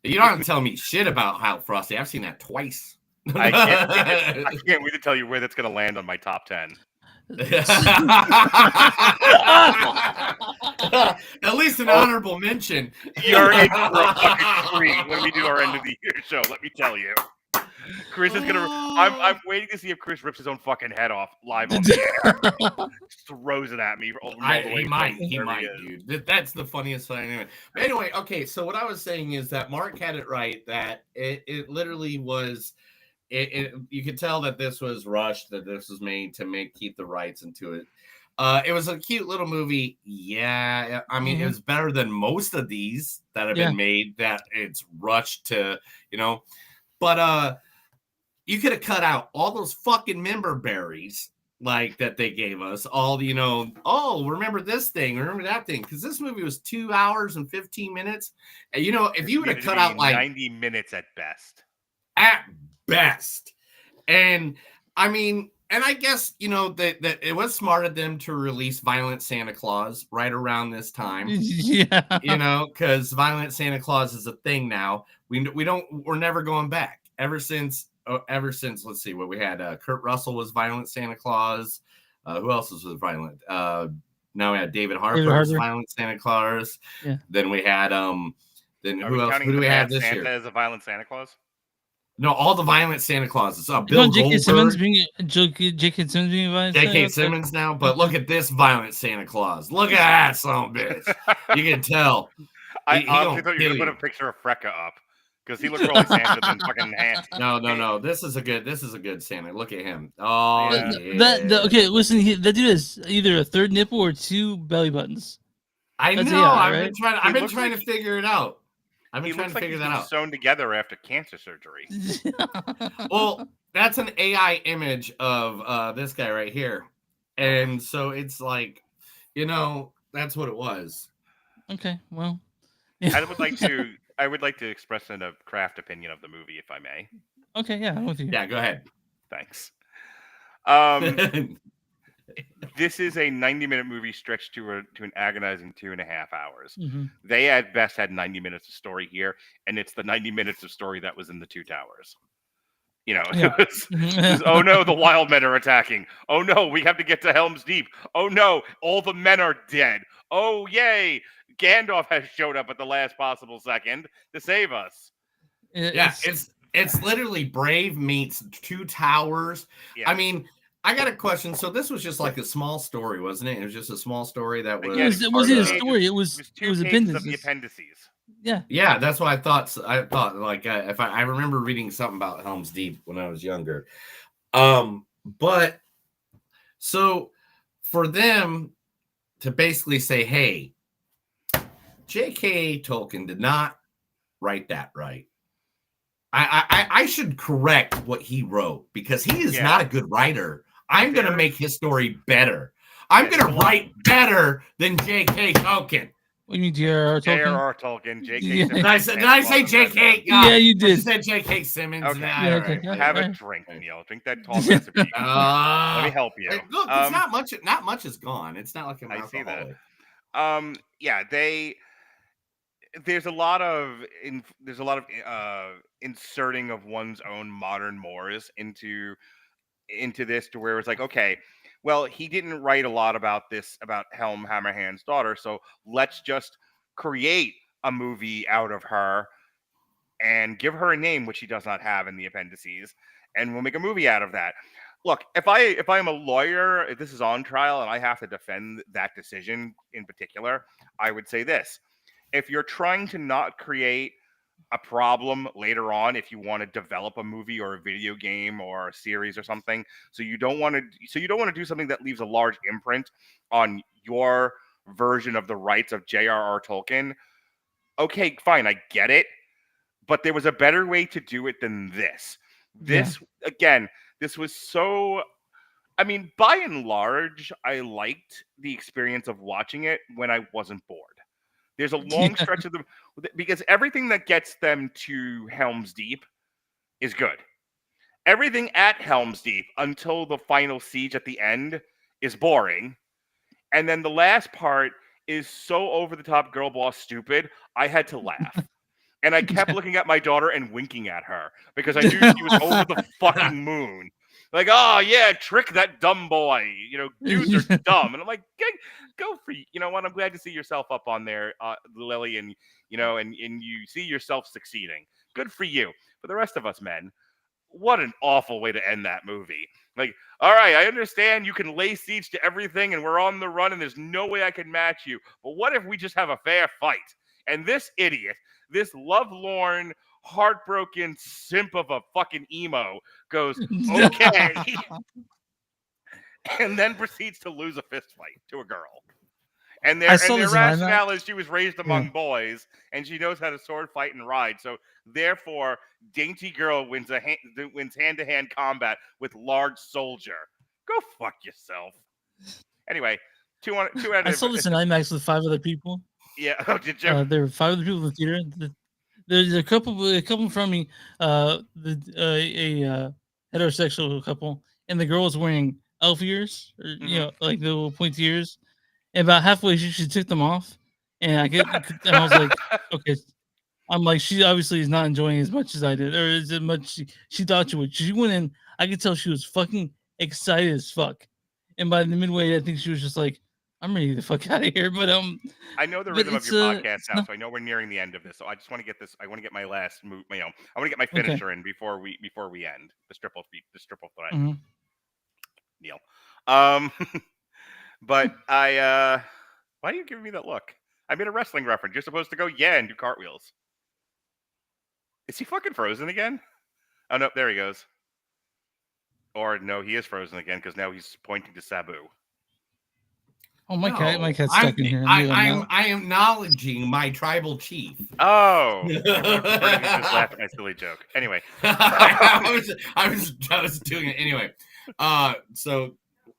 you don't have to tell me shit about Hot Frosty. I've seen that twice. I can't wait to tell you where that's going to land on my top 10. At least an honorable mention. You're in for a fucking treat when we do our end of the year show. Let me tell you. Chris is gonna. I'm waiting to see if Chris rips his own fucking head off live on the air. Throws it at me. He might, dude. That's the funniest thing. Anyway. But anyway, okay. So what I was saying is that Mark had it right. That it literally was. You could tell that this was rushed. That this was made to keep the rights into it. It was a cute little movie. Yeah, I mean, it was better than most of these that have been made. That it's rushed to, you know, but you could have cut out all those fucking member berries like that they gave us. All, you know, oh, remember this thing, remember that thing, because this movie was 2 hours and 15 minutes. And you know, if you would have cut out like 90 minutes at best. And I mean, and I guess, you know, that it was smart of them to release Violent Santa Claus right around this time. Yeah. You know, because Violent Santa Claus is a thing now. We're never going back. Ever since, let's see what we had. Kurt Russell was Violent Santa Claus. Who else was violent? Now we had David Harper's Violent Santa Claus. Yeah. Then we had then who else? Who do we have this Santa year? as a Violent Santa Claus? No, all the Violent Santa Clauses. Bill J.K. Simmons Goldberg. J.K. Simmons being Violent J.K. Simmons now, but look at this Violent Santa Claus. Look at that son of a bitch. You can tell. I honestly thought you were going to put a picture of Frecka up because he looked really Santa than fucking handsome. No. This is a good Santa. Look at him. Oh, yeah. Okay, listen. That dude has either a third nipple or 2 belly buttons. I know. AI, I've been trying to figure it out. I've been trying to figure that out. Sewn together after cancer surgery. Well, that's an AI image of this guy right here, and so it's like, you know, that's what it was. Okay, well, I would like to express a craft opinion of the movie, if I may. Okay, yeah, I'm with you. Yeah, go ahead. Thanks. This is a 90-minute movie stretched to an agonizing 2.5 hours. Mm-hmm. They at best had 90 minutes of story here, and it's the 90 minutes of story that was in the Two Towers. You know, it was, oh no, the wild men are attacking. Oh no, we have to get to Helm's Deep. Oh no, all the men are dead. Oh yay, Gandalf has showed up at the last possible second to save us. It's literally Brave meets Two Towers. Yeah. I mean, I got a question. So this was just like a small story, wasn't it? It was just a small story that was. It wasn't a story. It was appendices. Of the appendices. Yeah, that's what I thought. I thought like if I remember reading something about Helm's Deep when I was younger. But so for them to basically say, "Hey, J.K. Tolkien did not write that right." I should correct what he wrote because he is not a good writer. I'm going to make his story better. I'm going to write better than J.K. Tolkien. What do you mean, J.R.R. Tolkien? J.R.R. Tolkien, J.K. Yeah. Simmons. Did I say J.K.? Yeah, you did. You said J.K. Simmons. Okay. Nah, Yeah, all right. okay. Have a drink, Neil. Drink that tall glass of tea. Let me help you. Look, it's not much. Not much is gone. It's not like I'm I see that. alcoholic. Yeah, there's a lot of inserting of one's own modern mores into this, to where it's like, okay, well, he didn't write a lot about Helm Hammerhand's daughter, so let's just create a movie out of her and give her a name which she does not have in the appendices, and we'll make a movie out of that. Look, if I am a lawyer, if this is on trial and I have to defend that decision in particular, I would say this: if you're trying to not create a problem later on, if you want to develop a movie or a video game or a series or something, so you don't want to do something that leaves a large imprint on your version of the rights of J.R.R. Tolkien. Okay, fine, I get it, but there was a better way to do it than this. Again, this was so. I mean, by and large, I liked the experience of watching it when I wasn't bored. There's a long stretch of them, because everything that gets them to Helm's Deep is good. Everything at Helm's Deep until the final siege at the end is boring. And then the last part is so over the top girl boss stupid, I had to laugh. And I kept looking at my daughter and winking at her because I knew she was over the fucking moon. Like, oh yeah, trick that dumb boy. Dudes are dumb. And I'm like, go for you. You know what? I'm glad to see yourself up on there, Lily, and and you see yourself succeeding. Good for you. For the rest of us men, what an awful way to end that movie. Like, all right, I understand you can lay siege to everything and we're on the run and there's no way I can match you. But what if we just have a fair fight? And this idiot, this lovelorn, heartbroken simp of a fucking emo goes, okay, and then proceeds to lose a fist fight to a girl. And their rationale is she was raised among boys and she knows how to sword fight and ride. So therefore, dainty girl wins hand-to-hand combat with large soldier. Go fuck yourself. Anyway, two out of. I saw this in IMAX with 5 other people. Yeah, oh, did you? There were 5 other people in the theater. There's a couple from me, a heterosexual couple, and the girl was wearing elf ears, or like the little pointy ears. And about halfway, she took them off, and I was like, okay. I'm like, she obviously is not enjoying as much as I did, or as much she thought she would. She went in, I could tell she was fucking excited as fuck. And by the midway, I think she was just like, I'm ready to fuck out of here. But I know the rhythm of your podcast now, so I know we're nearing the end of this. So I just want to get this. I want to get my last move. I want to get my finisher in before we end the triple threat. Mm-hmm. Neil. But why are you giving me that look? I made a wrestling reference. You're supposed to go and do cartwheels. Is he fucking frozen again? Oh no, there he goes. Or no, he is frozen again because now he's pointing to Sabu. Oh, my cat's stuck in here. I am acknowledging my tribal chief. Oh, just laughed at my silly joke. Anyway, I was doing it anyway. So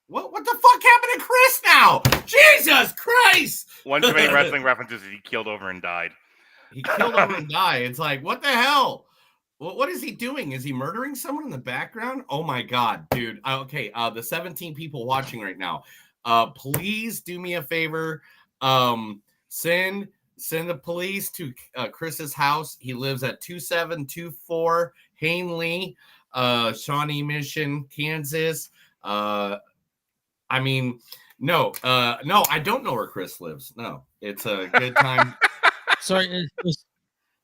what the fuck happened to Chris now? Jesus Christ! One too many wrestling references. He killed over and died. He killed over and died. It's like, what the hell? What is he doing? Is he murdering someone in the background? Oh my god, dude. Okay, the 17 people watching right now. Please do me a favor. Send the police to Chris's house. He lives at 2724 Hanley, Shawnee Mission, Kansas. No, I don't know where Chris lives. No, it's a good time. Sorry, it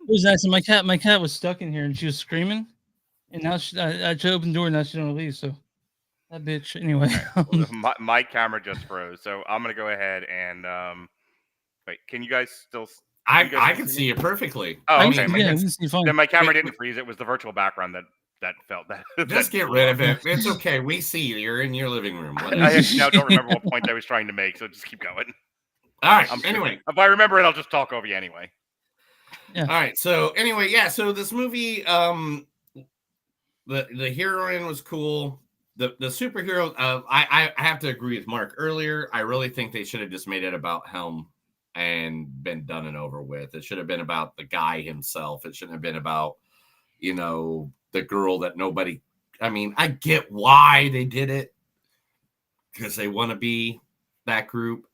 was actually my cat was stuck in here and she was screaming, and now I tried to open the door and now she don't leave. So that bitch. Anyway, my camera just froze, so I'm gonna go ahead and wait. Can you guys still? I can see you perfectly. Oh, okay. Then my camera didn't freeze. It was the virtual background that felt that. Just get rid of it. It's okay. We see you. You're in your living room. I now don't remember what point I was trying to make, so just keep going. All right. Anyway, if I remember it, I'll just talk over you anyway. Yeah. All right. So anyway, yeah. So this movie, the heroine was cool. The superhero, I have to agree with Mark earlier. I really think they should have just made it about Helm and been done and over with. It should have been about the guy himself. It shouldn't have been about, you know, the girl that nobody. I mean, I get why they did it because they want to be that group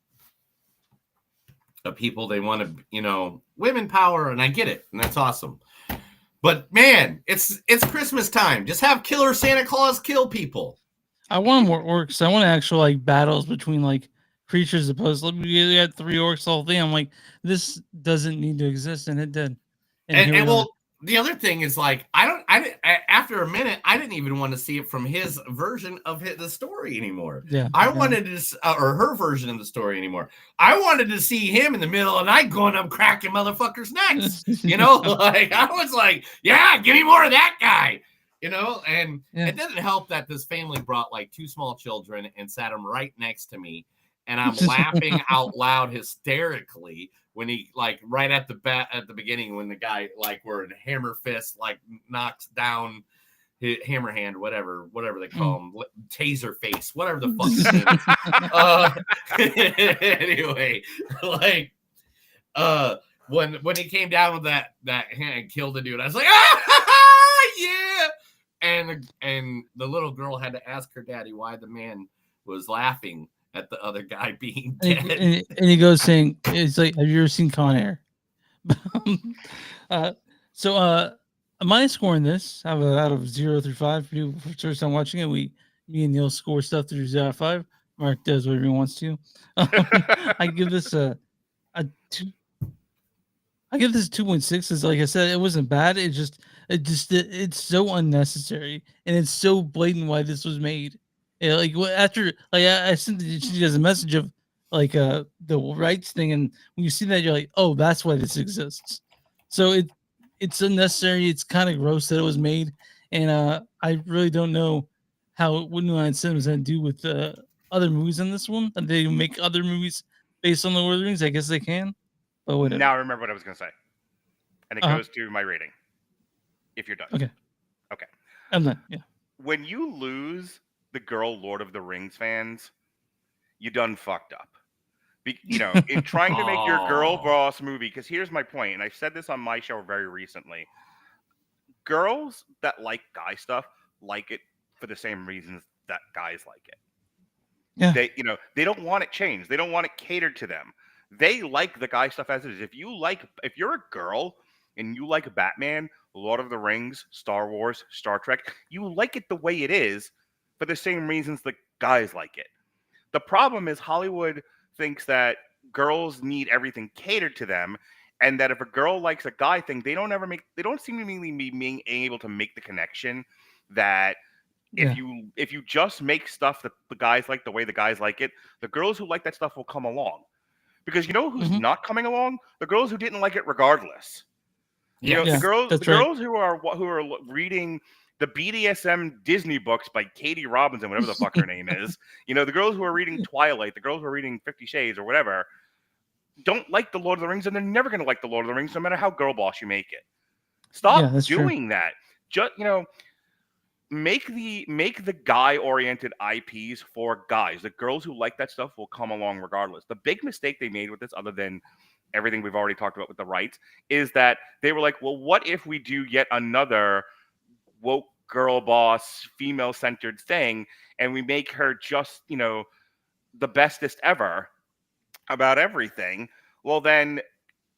of people. They want to, you know, women power, and I get it, and that's awesome. But man, it's Christmas time. Just have Killer Santa Claus kill people. I want more orcs. I want actual like battles between like creatures opposed. Like, we had 3 orcs the whole thing. I'm like, this doesn't need to exist, and it did. And well, the other thing is like, after a minute, I didn't even want to see it from his version of the story anymore. Yeah, I wanted to, or her version of the story anymore. I wanted to see him in the middle of the night going up cracking motherfuckers' necks. You know, like I was like, yeah, give me more of that guy. You know, and it didn't help that this family brought like 2 small children and sat them right next to me, and I'm laughing out loud hysterically when he like right at the beginning when the guy like where hammer fist like knocks down his hammer hand, whatever they call him, taser face, whatever the fuck his name is. Anyway, like when he came down with that hand and killed the dude, I was like, yeah. And the little girl had to ask her daddy why the man was laughing at the other guy being dead. And he goes saying, it's like, have you ever seen Con Air? My score in this, I have out of 0 through 5. For the first time watching it, me and Neil score stuff through 0 out of 5. Mark does whatever he wants to. I give this a 2. I give this 2.6. Is like I said, it wasn't bad. It's so unnecessary, and it's so blatant why this was made. Yeah, like after like I sent you guys a message of like the rights thing, and when you see that, you're like, oh, that's why this exists. So it's unnecessary. It's kind of gross that it was made, and I really don't know how what New Line Cinema is going to do with other movies in this one. And they make other movies based on the Lord of the Rings. I guess they can. But whatever. Now I remember what I was going to say, and it goes to my rating. If you're done, okay. I'm done. Yeah. When you lose the girl Lord of the Rings fans, you done fucked up. You know, in trying to make your girl boss movie, because here's my point, and I said this on my show very recently. Girls that like guy stuff like it for the same reasons that guys like it. Yeah. They don't want it changed. They don't want it catered to them. They like the guy stuff as it is. If you're a girl and you like Batman, Lord of the Rings, Star Wars, Star Trek, you like it the way it is for the same reasons that guys like it. The problem is Hollywood thinks that girls need everything catered to them, and that if a girl likes a guy thing, they don't seemingly be being able to make the connection that if you just make stuff that the guys like the way the guys like it, the girls who like that stuff will come along. Because you know who's not coming along? The girls who didn't like it regardless. The girls who are reading the BDSM Disney books by Katie Robinson, whatever the fuck her name is. The girls who are reading Twilight, the girls who are reading 50 Shades or whatever, don't like the Lord of the Rings, and they're never going to like the Lord of the Rings, no matter how girl boss you make it. Stop doing that. Just make the guy-oriented IPs for guys. The girls who like that stuff will come along regardless. The big mistake they made with this, other than everything we've already talked about with the rights, is that they were like, well, what if we do yet another woke girl boss, female-centered thing, and we make her just, the bestest ever about everything? Well, then,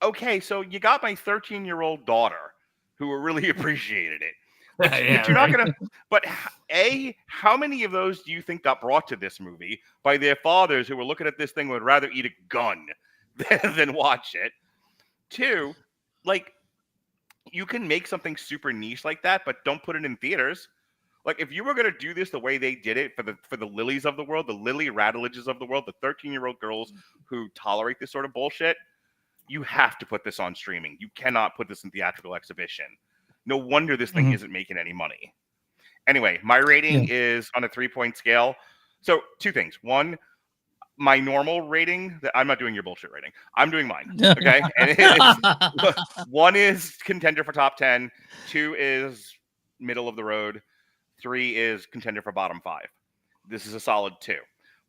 okay, so you got my 13-year-old daughter who really appreciated it. But you're not gonna. But how many of those do you think got brought to this movie by their fathers who were looking at this thing and would rather eat a gun than watch it? 2, like, you can make something super niche like that, but don't put it in theaters. Like, if you were gonna do this the way they did it for the Lilies of the world, the Lily Rattledges of the world, the 13-year-old girls who tolerate this sort of bullshit, you have to put this on streaming. You cannot put this in theatrical exhibition. No wonder this thing isn't making any money. Anyway, my rating is on a 3-point scale. So 2 things. 1, my normal rating. I'm not doing your bullshit rating. I'm doing mine. Okay. And 1 is contender for top 10. 2 is middle of the road. 3 is contender for bottom 5. This is a solid 2.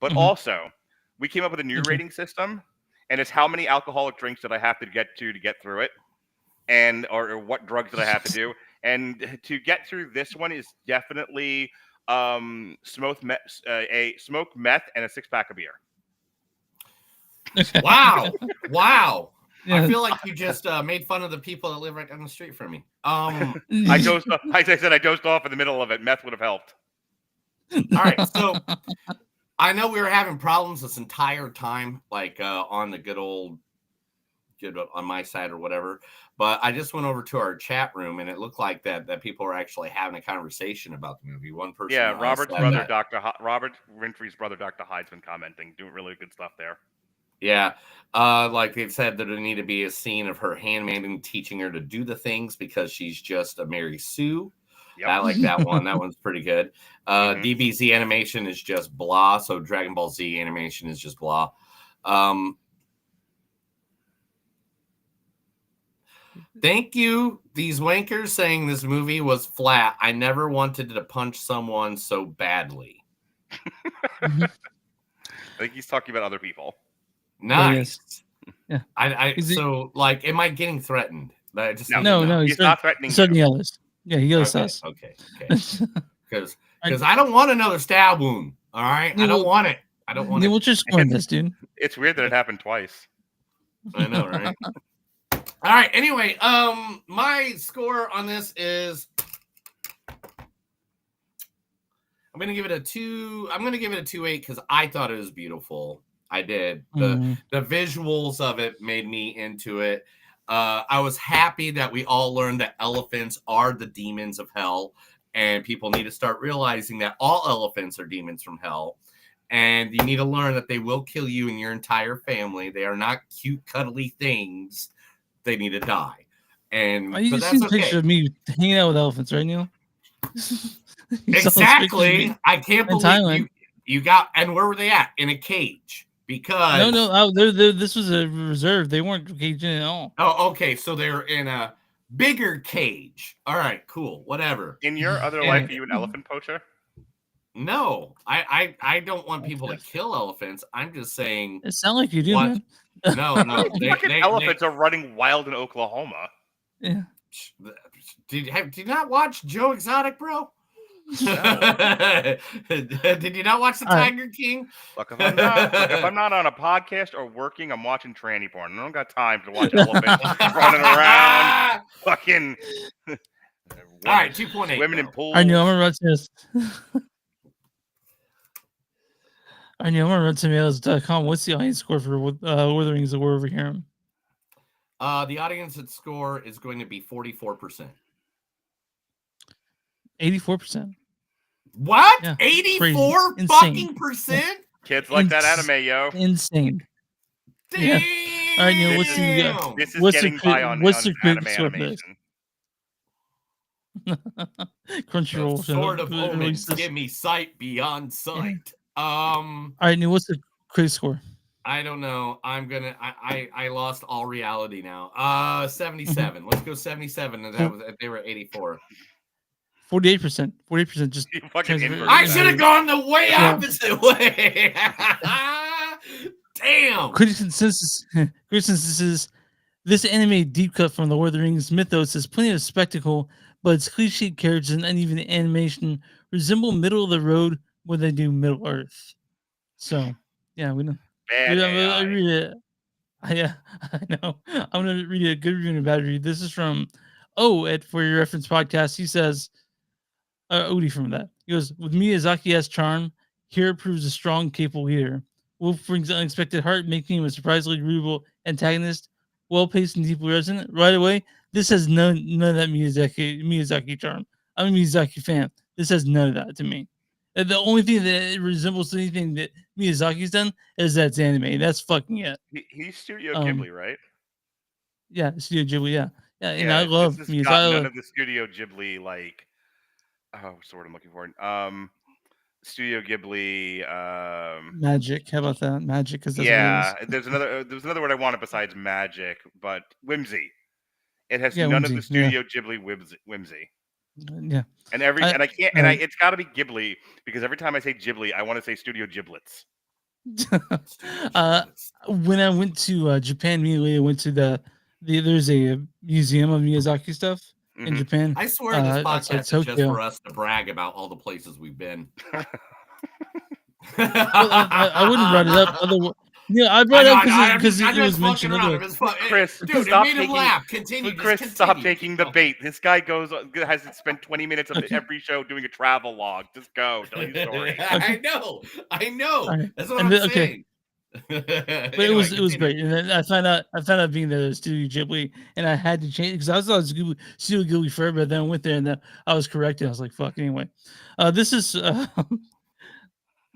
But also, we came up with a new rating system, and it's how many alcoholic drinks did I have to get through it, and or what drugs did I have to do, and to get through this one is definitely smoked meth and a 6-pack of beer. Wow. Wow. Yeah. I feel like you just made fun of the people that live right down the street from me. I dozed off, I said I dozed off in the middle of it. Meth would have helped. All right, so I know we were having problems this entire time, like on the good on my side or whatever. But I just went over to our chat room, and it looked like that people were actually having a conversation about the movie. One person, Yeah, Robert Winfrey's brother, Dr. Hyde's been commenting, doing really good stuff there. Yeah, like they've said that there need to be a scene of her handmaiden teaching her to do the things because she's just a Mary Sue. Yep. I like that one. That one's pretty good. DBZ animation is just blah. So Dragon Ball Z animation is just blah. Thank you, these wankers, saying this movie was flat. I never wanted to punch someone so badly. I think he's talking about other people. Nice. Yeah. So, like, am I getting threatened? I just no, he's not threatening. He's threatening others. Yeah, he goes us. Okay. Because I don't want another stab wound. All right, I don't want it. I don't want it. What's your score on this, dude? It's weird that it happened twice. I know, right? All right. Anyway, my score on this is I'm gonna give it a 2. I'm gonna give it a 2.8 because I thought it was beautiful. I did. The visuals of it made me into it. I was happy that we all learned that elephants are the demons of hell, and people need to start realizing that all elephants are demons from hell. And you need to learn that they will kill you and your entire family. They are not cute, cuddly things. They need to die. And you that's seen a okay. picture of me hanging out with elephants, right, Neil? Exactly. I can't believe you got. And where were they at? In a cage. Because this was a reserve. They weren't caged in at all. Oh, okay. So they're in a bigger cage. All right, cool. Whatever. In your other life, are you an elephant poacher? No, I don't want people to kill elephants. I'm just saying. It sounds like you do, man. No. Elephants are running wild in Oklahoma. Yeah. Did you not watch Joe Exotic, bro? Did you not watch the Tiger King? Look, if I'm not on a podcast or working, I'm watching tranny porn. I don't got time to watch elephants running around. Fucking. All right, 2.8. Women in pools. I know. I'm gonna run to this. I know. I'm gonna run tomatoes.com. What's the audience score for Lord of the Rings that we're over here? The audience score is going to be 44%. 84%. What? Yeah, 84 crazy. fucking percent? Kids like that anime, yo. Insane. Damn. Yeah. All right, Neil. This is what's getting high on anime animation. Crunchyroll. Sword of Omens give me sight beyond sight. All right, Neil. What's the critic score? I don't know. I lost all reality now. 77. Let's go 77. And they were 84. 48%. 48%. Just I should have gone the way opposite way. Damn. Critics consensus is this anime deep cut from the Lord of the Rings mythos has plenty of spectacle, but its cliched characters and uneven animation resemble middle of the road when they do Middle Earth. So yeah, we know. I read it. Yeah, I know. I'm gonna read a good review and a bad review. This is from For Your Reference podcast. He says, Odie from that. He goes, with Miyazaki's charm, Hiro proves a strong, capable leader. Wolf brings unexpected heart, making him a surprisingly readable antagonist. Well-paced and deeply resonant. Right away, this has none of that Miyazaki charm. I'm a Miyazaki fan. This has none of that to me. And the only thing that it resembles anything that Miyazaki's done is that it's anime. That's fucking it. He's Studio Ghibli, right? Yeah, Studio Ghibli, yeah. And I love Miyazaki. None of the Studio Ghibli, like, what's the word I'm looking for? Studio Ghibli magic. How about that? Magic, because there's another word I wanted besides magic, but whimsy. It has none of the Studio Ghibli whimsy. Yeah. And I can't it's gotta be Ghibli because every time I say Ghibli, I want to say Studio Giblets. When I went to Japan, immediately I went to there's a museum of Miyazaki stuff in Japan. I swear this outside podcast is just Tokyo. for us to brag about all the places we've been. Well, I wouldn't write it up. I brought it up because it was mentioned. Chris, Dude, stop it made him taking. laugh. Continue. Chris, stop taking the bait. This guy has spent 20 minutes of every show doing a travel log. Just go, tell your story. I know. Right. That's what And I'm then- saying. But it was great, and then I found out being there at Studio Ghibli, and I had to change because I thought it was Studio Ghibli forever. But then I went there and then I was corrected. I was like, "Fuck." Anyway, this is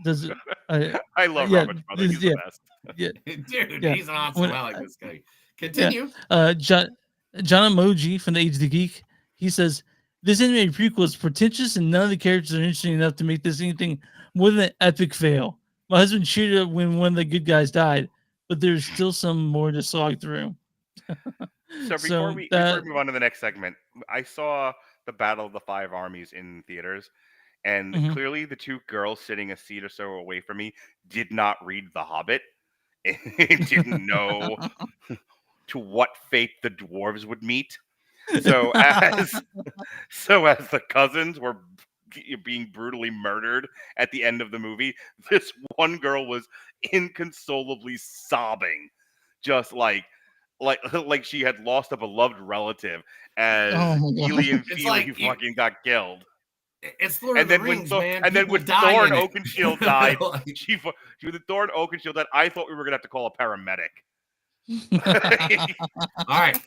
does I love Robert Brother. He's the best. Yeah, Dude, yeah. he's awesome. I like this guy. Continue. John Emoji from the Age of the Geek. He says this animated prequel is pretentious, and none of the characters are interesting enough to make this anything more than an epic fail. My husband cheered up when one of the good guys died, but there's still some more to slog through. So before we move on to the next segment, I saw the Battle of the Five Armies in theaters, and clearly the two girls sitting a seat or so away from me did not read The Hobbit and didn't know to what fate the dwarves would meet. So as the cousins were being brutally murdered at the end of the movie, this one girl was inconsolably sobbing, just like she had lost a beloved relative as Ely and Feely fucking got killed. It's Lord of the Rings, man. And then when People die Thor in and it. Oakenshield died, when Thor and Oakenshield died, I thought we were gonna have to call a paramedic. All right.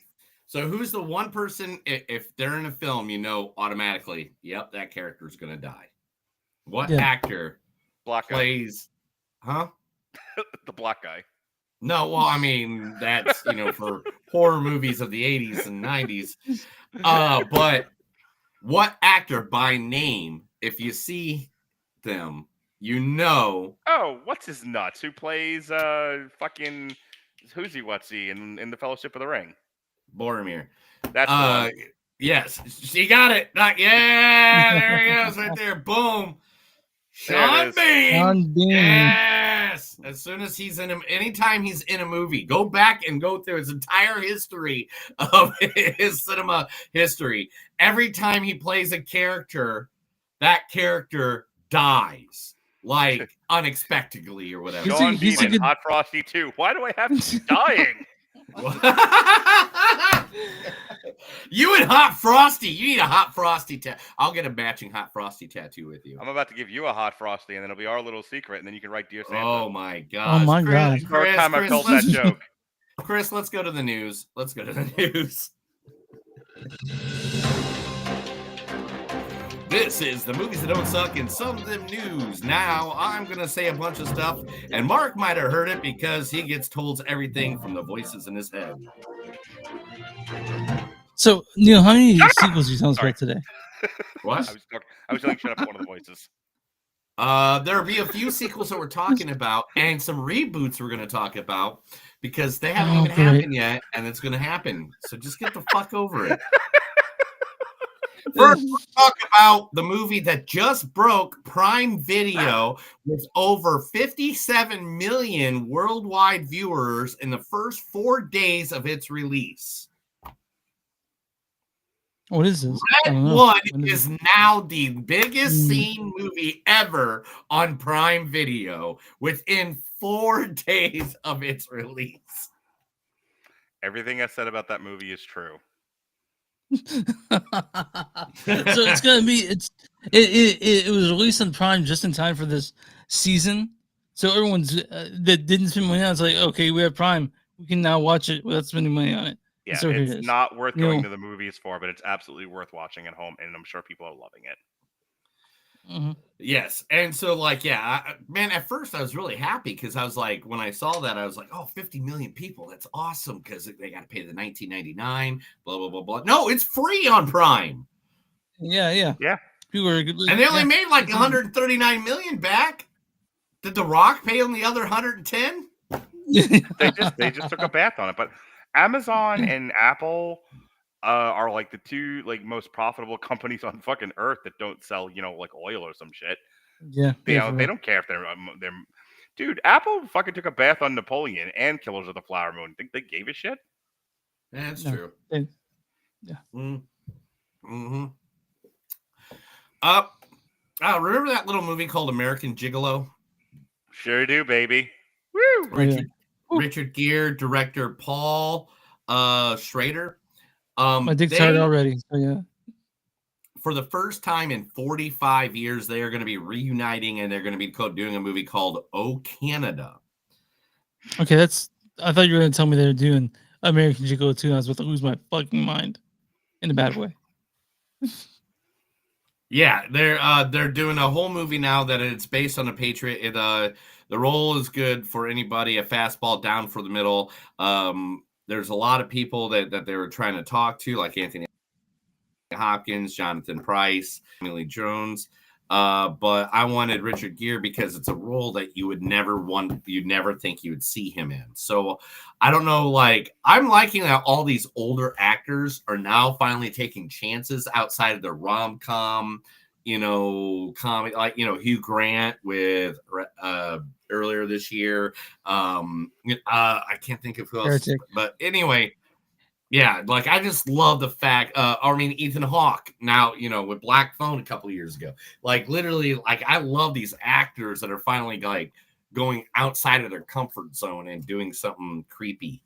So who's the one person, if they're in a film, you know automatically, yep, that character is going to die? What actor plays, huh? The black guy. No, well, I mean, that's, for horror movies of the 80s and 90s. But what actor by name, if you see them, you know. Oh, what's his nuts? Who plays fucking who's-he in the Fellowship of the Ring? Boromir. That's the one. Yes, she got it. Yeah, there he goes, right there. Boom. Sean Bean. Yes. As soon as he's in anytime he's in a movie, go back and go through his entire history of his cinema history. Every time he plays a character, that character dies. Like unexpectedly or whatever. Sean Bean in Hot Frosty 2. Why do I have to be dying? You and Hot Frosty. You need a Hot Frosty tattoo. I'll get a matching Hot Frosty tattoo with you. I'm about to give you a Hot Frosty, and then it'll be our little secret, and then you can write Dear Santa. Oh my god! Oh my god! First time I told that joke. Chris, let's go to the news. This is the movies that don't suck and some of them news. Now, I'm going to say a bunch of stuff, and Mark might have heard it because he gets told everything from the voices in his head. So, Neil, how many sequels did you tell us about today? What? I was telling shut up one of the voices. There'll be a few sequels that we're talking about and some reboots we're going to talk about because they haven't even happened yet, and it's going to happen. So just get the fuck over it. First, we'll talk about the movie that just broke Prime Video with over 57 million worldwide viewers in the first 4 days of its release. What is this? Red One is now the biggest seen movie ever on Prime Video within 4 days of its release. Everything I said about that movie is true. So it's gonna be it was released on Prime just in time for this season, so everyone's that didn't spend money on it's like, okay, we have Prime, we can now watch it without spending money on it. Yeah, so it's not worth going to the movies for, but it's absolutely worth watching at home, and I'm sure people are loving it. Mm-hmm. Yes, and so man, at first I was really happy because I was like, when I saw that, I was like, oh, 50 million people, that's awesome because they got to pay the $19.99, blah blah blah blah. No, it's free on Prime. Yeah. People are good, and they only made like 139 million back. Did The Rock pay on the other 110? They just took a bath on it, but Amazon and Apple are like the two most profitable companies on fucking earth that don't sell like oil or some shit. Yeah, they don't care if Dude, Apple fucking took a bath on Napoleon and Killers of the Flower Moon. Think they gave a shit? Yeah, that's No, true. yeah. Mm-hmm. Remember that little movie called American Gigolo? Sure do, baby. Woo! Richard Gere, director Paul Schrader. My dick's hard already. So yeah. For the first time in 45 years, they are going to be reuniting, and they're going to be doing a movie called Oh Canada. Okay, I thought you were going to tell me they were doing American Gigolo 2. I was about to lose my fucking mind in a bad way. Yeah, they're doing a whole movie now that it's based on a Patriot. The role is good for anybody, a fastball down for the middle. There's a lot of people that they were trying to talk to, like Anthony Hopkins, Jonathan Pryce, Emily Jones. But I wanted Richard Gere because it's a role that you'd never think you would see him in. So I don't know, like, I'm liking that all these older actors are now finally taking chances outside of the rom-com, comedy, like, Hugh Grant with earlier this year. I can't think of who else, but anyway. Yeah, like I just love the fact. Ethan Hawke now, with Black Phone a couple of years ago. Like literally, like I love these actors that are finally like going outside of their comfort zone and doing something creepy,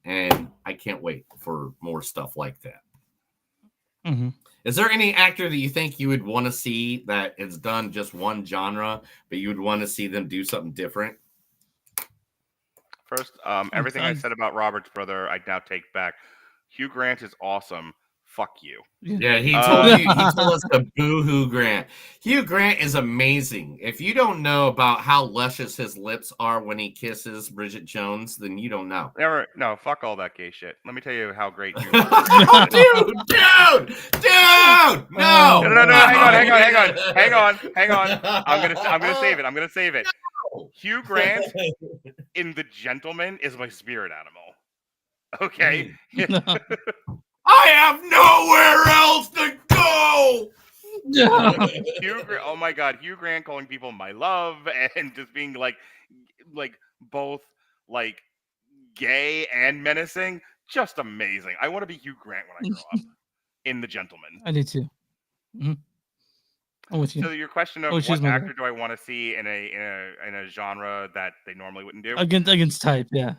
and I can't wait for more stuff like that. Mm-hmm. Is there any actor that you think you would want to see that has done just one genre, but you would want to see them do something different? First, everything I said about Robert's brother, I now take back. Hugh Grant is awesome. Fuck you. Yeah, he told us to boo-hoo Grant. Hugh Grant is amazing. If you don't know about how luscious his lips are when he kisses Bridget Jones, then you don't know. No, fuck all that gay shit. Let me tell you how great Hugh Grant is. Dude! No! Hang on. I'm gonna save it. Hugh Grant in The Gentleman is my spirit animal. Okay. I have nowhere else to go. Oh my God, Hugh Grant calling people my love and just being like both like gay and menacing, just amazing. I want to be Hugh Grant when I grow up in The Gentleman. I do too. Mm-hmm. I'm with you. So your question of what actor do I want to see in a genre that they normally wouldn't do? Against type, yeah.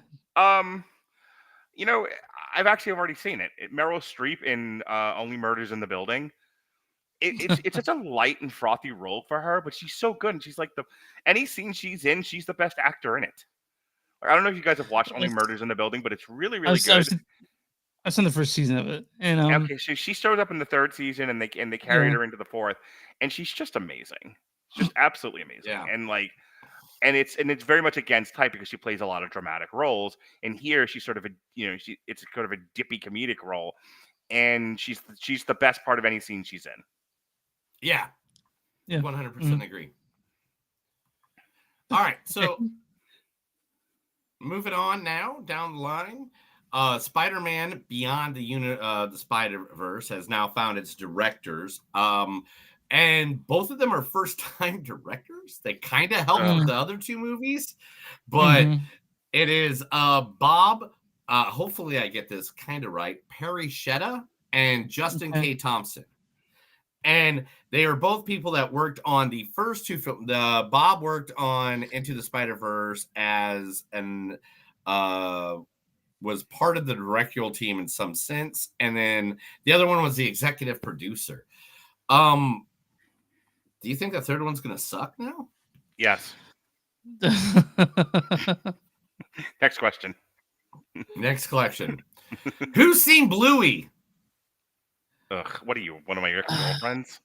I've actually already seen it. Meryl Streep in Only Murders in the Building. It's such a light and frothy role for her, but she's so good, and she's like any scene she's in, she's the best actor in it. I don't know if you guys have watched Only Murders in the Building, but it's really, really good. I've seen the first season of it, and okay, so she shows up in the third season, and they carried her into the fourth, and she's just amazing, just absolutely amazing, yeah. And it's very much against type because she plays a lot of dramatic roles, and here she's sort of it's sort of a dippy comedic role, and she's the best part of any scene she's in. Yeah, 100% agree. All right, so moving on now down the line. Spider-Man Beyond the Spider-Verse has now found its directors. And both of them are first-time directors. They kind of helped with the other two movies. But it is Bob, hopefully I get this kind of right, Perry Shetta and Justin K. Thompson. And they are both people that worked on the first two films. Bob worked on Into the Spider-Verse as was part of the directorial team in some sense. And then the other one was the executive producer. Do you think the third one's going to suck now? Yes. Next question. Who's seen Bluey? Ugh, what are you, one of my ex-girlfriends?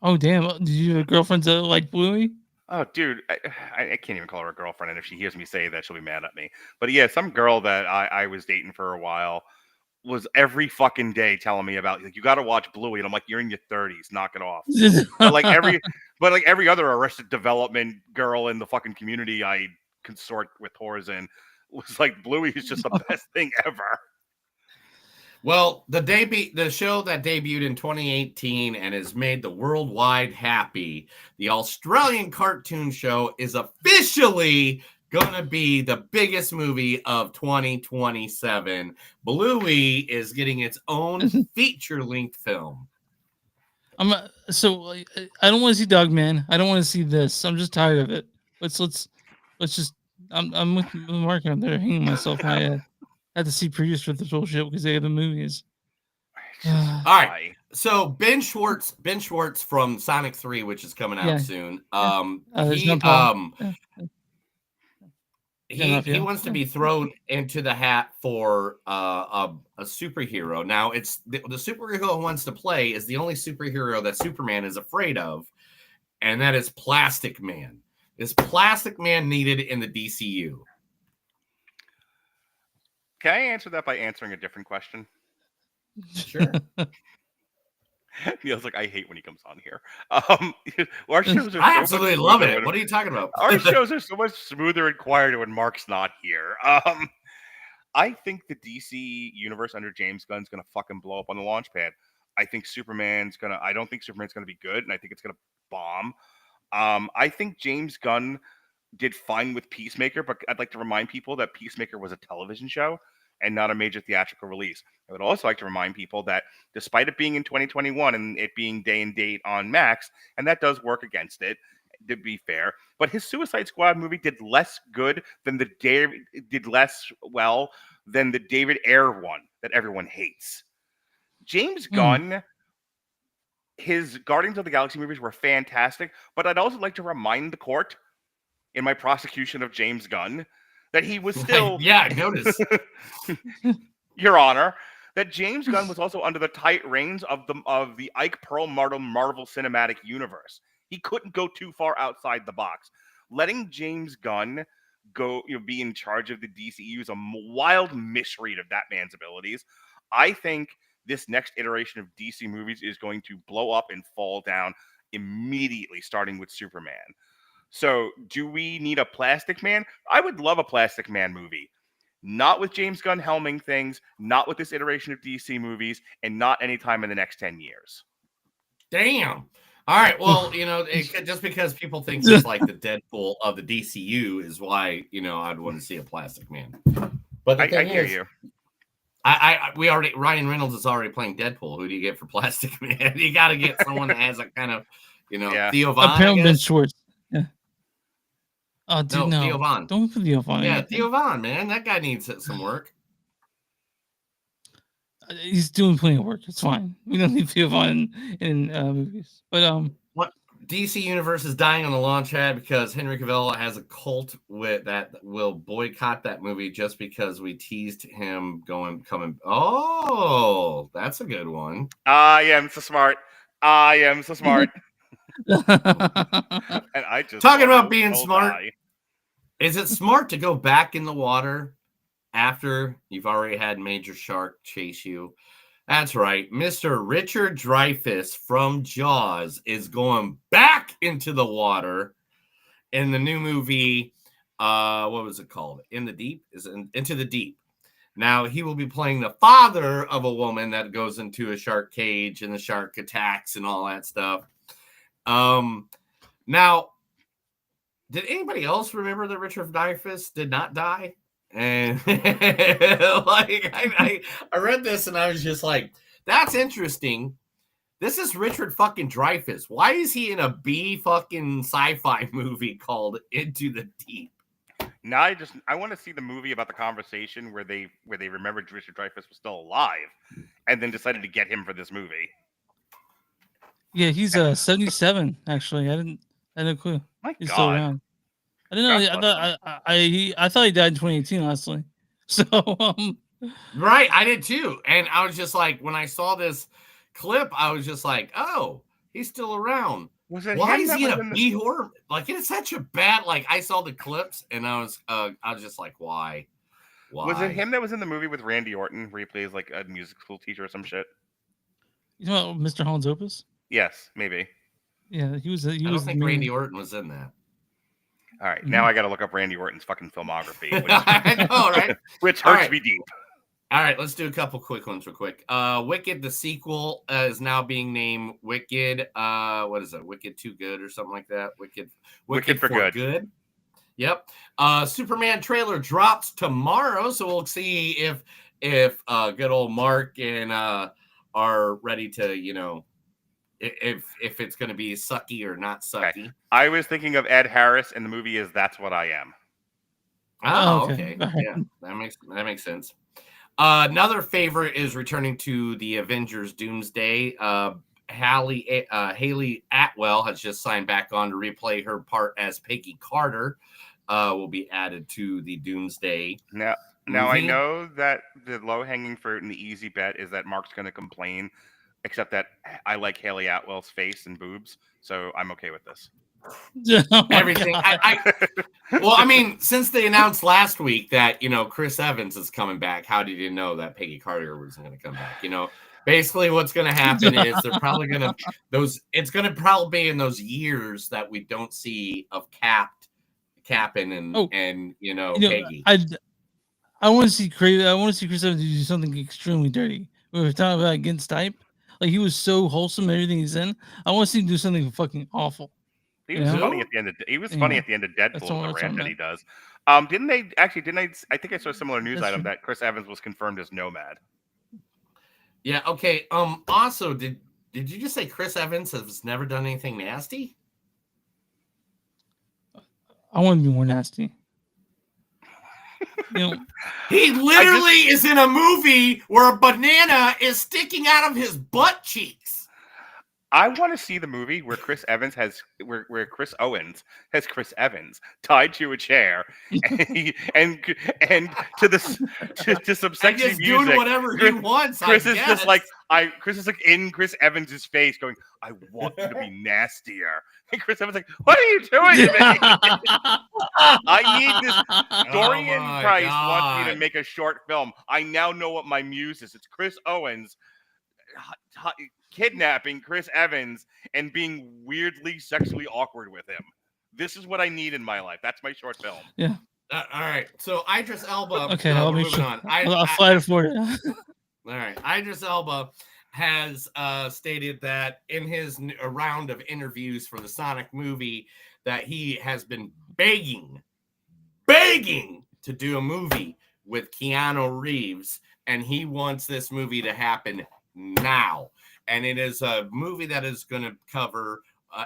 Oh, damn. Did you have girlfriends that like Bluey? Oh, dude, I can't even call her a girlfriend, and if she hears me say that, she'll be mad at me. But yeah, some girl that I was dating for a while was every fucking day telling me about, like, you got to watch Bluey, and I'm like, you're in your 30s, knock it off. but every other Arrested Development girl in the fucking community I consort with whores in was like, Bluey is just the best thing ever. Well, the show that debuted in 2018 and has made the worldwide happy, the Australian cartoon show is officially going to be the biggest movie of 2027. Bluey is getting its own feature-length film. I don't want to see Dogman. I don't want to see this. I'm just tired of it. Let's just. I'm with Mark out there hanging myself. I had to see previews for this bullshit because they have the movies. All right. So Ben Schwartz from Sonic 3, which is coming out soon. He wants to be thrown into the hat for a superhero. Now, it's the superhero who wants to play is the only superhero that Superman is afraid of, and that is Plastic Man. Is Plastic Man needed in the DCU? Can I answer that by answering a different question? Sure. Neil's like, I hate when he comes on here. Our shows are I absolutely love it. What are you talking about? Our shows are so much smoother and quieter when Mark's not here. I think the DC universe under James Gunn's gonna fucking blow up on the launch pad. I don't think Superman's gonna be good, and I think it's gonna bomb. I think James Gunn did fine with Peacemaker, but I'd like to remind people that Peacemaker was a television show and not a major theatrical release. I would also like to remind people that despite it being in 2021 and it being day and date on Max, and that does work against it, to be fair, but his Suicide Squad movie did less well than the David Ayer one that everyone hates. James Gunn, his Guardians of the Galaxy movies were fantastic, but I'd also like to remind the court in my prosecution of James Gunn that he was still I noticed. Your Honor, that James Gunn was also under the tight reins of the Ike Perlmutter Marvel Cinematic Universe. He couldn't go too far outside the box. Letting James Gunn be in charge of the DCU is a wild misread of that man's abilities. I think this next iteration of DC movies is going to blow up and fall down immediately, starting with Superman. So, do we need a Plastic Man? I would love a Plastic Man movie. Not with James Gunn helming things, not with this iteration of DC movies, and not anytime in the next 10 years. Damn. All right. Well, just because people think he's like the Deadpool of the DCU is why, I'd want to see a Plastic Man. But I hear you. Ryan Reynolds is already playing Deadpool. Who do you get for Plastic Man? You got to get someone that has a kind of, Theo Von. Apparently, Ben Schwartz. Yeah. Oh, dude, no. Theo Von. Don't put Theo Von. Yeah, Theo Von, man. That guy needs some work. He's doing plenty of work. It's fine. We don't need Theo Von in movies. But what DC Universe is dying on the launch pad because Henry Cavill has a cult that will boycott that movie just because we teased him coming. Oh, that's a good one. I am so smart. And I just talking about being smart. Is it smart to go back in the water after you've already had major shark chase you? That's right. Mr. Richard Dreyfuss from Jaws is going back into the water in the new movie. What was it called? Into the Deep. Now he will be playing the father of a woman that goes into a shark cage and the shark attacks and all that stuff. Now, did anybody else remember that Richard Dreyfuss did not die? And I read this and I was just like, that's interesting. This is Richard fucking Dreyfuss. Why is he in a B fucking sci-fi movie called Into the Deep? Now I want to see the movie about the conversation where they remembered Richard Dreyfuss was still alive and then decided to get him for this movie. Yeah, he's 77 actually. I didn't have a clue. He's still around. I didn't know. I thought he died in 2018, honestly. So right, I did too. And I was just like, when I saw this clip, I was just like, oh, he's still around. Why is he in a B horror? Like, it's such a bad. Like, I saw the clips and I was just like, why? Was it him that was in the movie with Randy Orton where he plays like a music school teacher or some shit? You know Mr. Holland's Opus? Yes, maybe. Yeah, he was. I don't think Randy Orton was in that. All right, now I got to look up Randy Orton's fucking filmography, which, I know, right? which hurts me deep. All right, let's do a couple quick ones real quick. Wicked, the sequel, is now being named Wicked. What is it? Wicked Too Good or something like that? Wicked for Good. Yep. Superman trailer drops tomorrow, so we'll see if good old Mark and are ready to, if it's going to be sucky or not sucky. Okay. I was thinking of Ed Harris, and the movie is That's What I Am. Oh, okay. Yeah, that makes sense. Another favorite is returning to the Avengers Doomsday. Haley Atwell has just signed back on to replay her part as Peggy Carter. Will be added to the Doomsday. Now I know that the low-hanging fruit and the easy bet is that Mark's going to complain, except that I like Haley Atwell's face and boobs, so I'm okay with this. Everything. Well, I mean, since they announced last week that Chris Evans is coming back, how did you know that Peggy Carter was going to come back? Basically, what's going to happen is they're probably going to it's going to probably be in those years that we don't see of Cap'n and Peggy. I want to see Kraven. I want to see Chris Evans do something extremely dirty. We were talking about against type. Like, he was so wholesome in everything he's in. I want to see him do something fucking awful. He was funny at the end of. He was funny at the end of Deadpool, the rant that he does. Didn't I think I saw a similar news item that Chris Evans was confirmed as Nomad. Yeah. Okay. Also, did you just say Chris Evans has never done anything nasty? I want to be more nasty. He literally is in a movie where a banana is sticking out of his butt cheeks. I want to see the movie where Chris Owens has Chris Evans tied to a chair and to some sexy music, doing whatever he wants. Chris is like in Chris Evans's face, going, "I want you to be nastier." And Chris Evans is like, "What are you doing to me? I need this." Dorian Price wants me to make a short film. I now know what my muse is. It's Chris Owens kidnapping Chris Evans and being weirdly sexually awkward with him. This is what I need in my life. That's my short film. Yeah. All right. So Idris Elba. Okay, I'll be sure. I'll fly it for you. All right. Idris Elba has stated that in his round of interviews for the Sonic movie that he has been begging to do a movie with Keanu Reeves, and he wants this movie to happen now. And it is a movie that is going to cover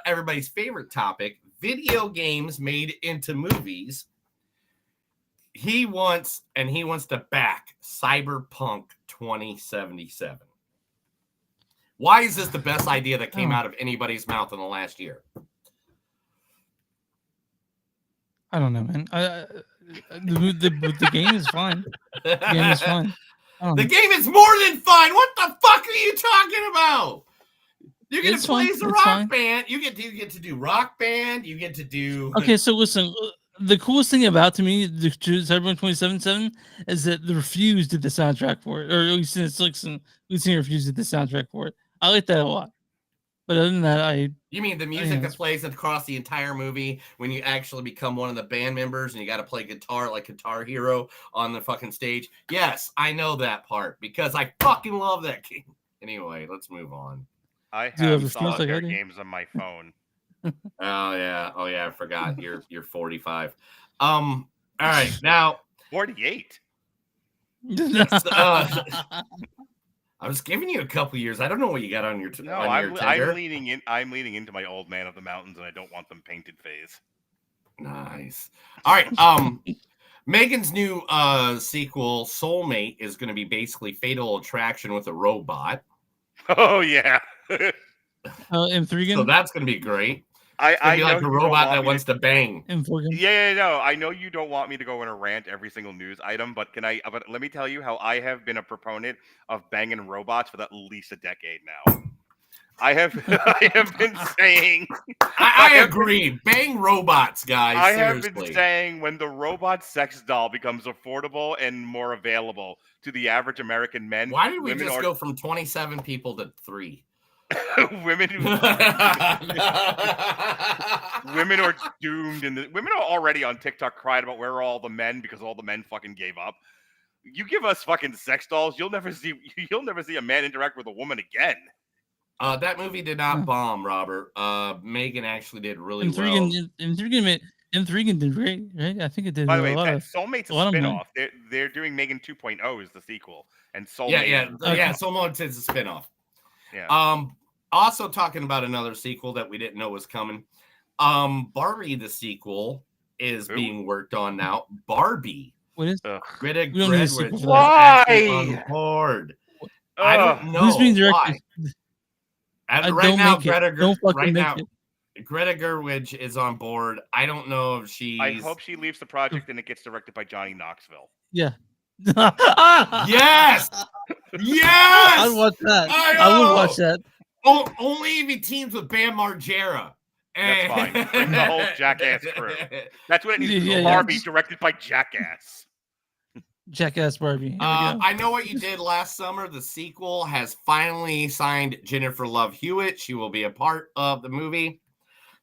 everybody's favorite topic, video games made into movies. He wants to back Cyberpunk 2077. Why is this the best idea that came out of anybody's mouth in the last year? I don't know, man. The game is fine. The game is fine. The game is more than fine. What the fuck are you talking about? You're gonna play as a rock band. You get to do rock band. You get to do. Okay, so listen. The coolest thing about to me the Cyberpunk 2077 is that the Refuse did the soundtrack for it, or at least Refuse did the soundtrack for it. I like that a lot. But other than that, You mean the music that plays across the entire movie when you actually become one of the band members and you got to play guitar like Guitar Hero on the fucking stage? Yes, I know that part because I fucking love that game. Anyway, let's move on. I have solitaire games on my phone. Oh yeah, I forgot. You're 45. All right, now 48. I was giving you a couple years. I don't know what you got on your Tinder. I'm leaning into my old man of the mountains, and I don't want them painted phase. Nice. All right. Megan's new sequel, Soulmate, is going to be basically Fatal Attraction with a robot. Oh yeah. M3. So that's going to be great. I be like a robot that wants to bang. Yeah, no. I know you don't want me to go in a rant every single news item, but But let me tell you how I have been a proponent of banging robots for at least a decade now. I have been saying. I agree. Bang robots, guys. I seriously. have been saying when the robot sex doll becomes affordable and more available to the average American men. Why did we just go from 27 people to 3? Women are doomed, and women are already on TikTok crying about where are all the men because all the men fucking gave up. You give us fucking sex dolls, you'll never see a man interact with a woman again. That movie did not bomb, Robert. Megan actually did really well. Intriguing did great, right? I think it did. By the way, a Soulmate's a lot of spinoff. They're doing Megan 2.0 is the sequel, and Soulmate. Yeah. Soulmate is a spinoff. Yeah. Also talking about another sequel that we didn't know was coming. Barbie the sequel is being worked on now. Barbie. What is Greta we don't need a sequel Gerwig for was that. actually on board. I don't know Who's being directed? Right now, Greta Gerwig Gerwig is on board. I don't know if she's. I hope she leaves the project and it gets directed by Johnny Knoxville. Yeah. Yes. I'd watch that. I would watch that. Only if he teams with Bam Margera. That's fine. Bring the whole Jackass crew. That's what it needs. Yeah, Barbie directed by Jackass. Jackass Barbie. I Know What You Did Last Summer. The sequel has finally signed Jennifer Love Hewitt. She will be a part of the movie.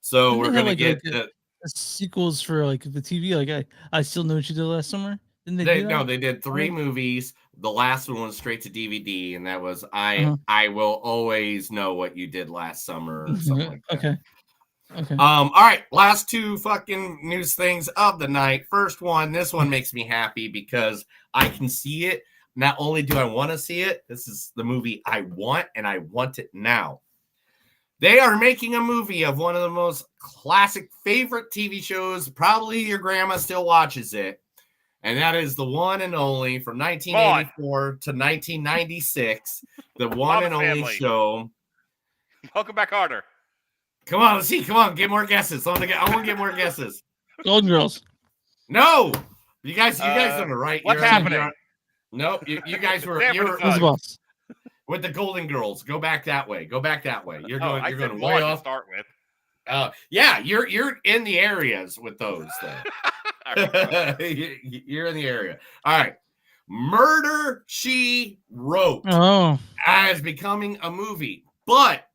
So Didn't we're they gonna have, get the sequels for like the TV. Like I Still Know What You Did Last Summer. Didn't they? They did 3 movies. The last one was straight to DVD, and that was I Will Always Know What You Did Last Summer. Or something like that. Okay. All right. Last 2 fucking news things of the night. First one. This one makes me happy because I can see it. Not only do I want to see it, this is the movie I want, and I want it now. They are making a movie of one of the most classic favorite TV shows. Probably your grandma still watches it. And that is the one and only from 1984 to 1996. The one and only show. Welcome back, Harder. Come on, let's see. Come on, get more guesses. I want to get more guesses. Golden Girls. No, you guys done it right. What's happening? Nope, you guys were with the Golden Girls. Go back that way. You're going. You're going way off. To start with. Yeah, you're in the areas with those. You're in the area. All right. Murder, She Wrote. As becoming a movie, but.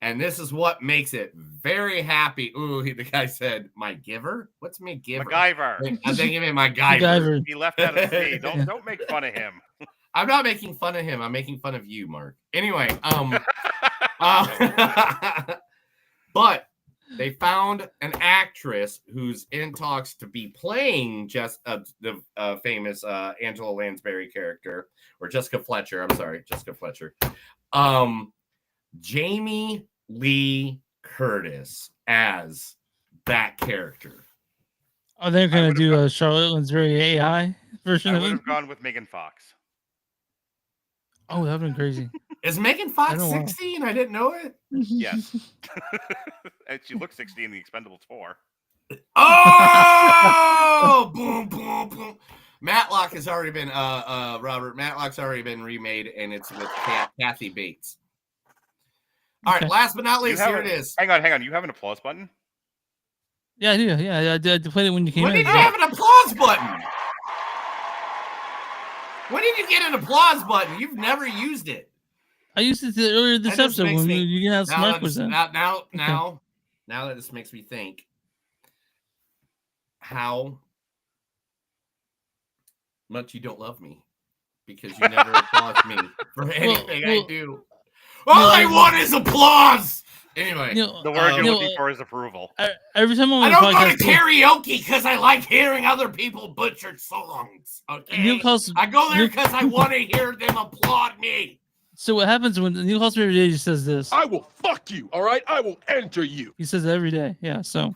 And this is what makes it very happy. Ooh, the guy said, "My giver." What's my giver? MacGyver. I think he meant MacGyver. He left out of C. Don't make fun of him. I'm not making fun of him. I'm making fun of you, Mark. Anyway, but they found an actress who's in talks to be playing the famous Angela Lansbury character, or Jessica Fletcher. I'm sorry, Jessica Fletcher. Jamie Lee Curtis as that character. Are they going to do a Charlotte Lansbury AI version I of would it? have gone with Megan Fox. Oh, that would have been crazy. Is Megan Fox 16? I didn't know it. Yes. And she looks 16 in the Expendables 4. Oh! Boom, boom, boom. Matlock has already been, Robert, Matlock's already been remade, and it's with Kathy Bates. All right, last but not least, here it is. Hang on. You have an applause button? Yeah, I do. Yeah, I played it when you came in. When did you have an applause button? When did you get an applause button? You've never used it. I used it earlier this episode when you can have Smart was in. Now that this makes me think how much you don't love me because you never applaud me for anything I do. All I want is applause. Anyway, the word you're looking for is approval. Every time I don't go to karaoke because I like hearing other people butcher songs. Okay, I go there because I want to hear them applaud me. So what happens when Neil calls me every day? He says this: "I will fuck you." All right, I will enter you. He says it every day. Yeah. So,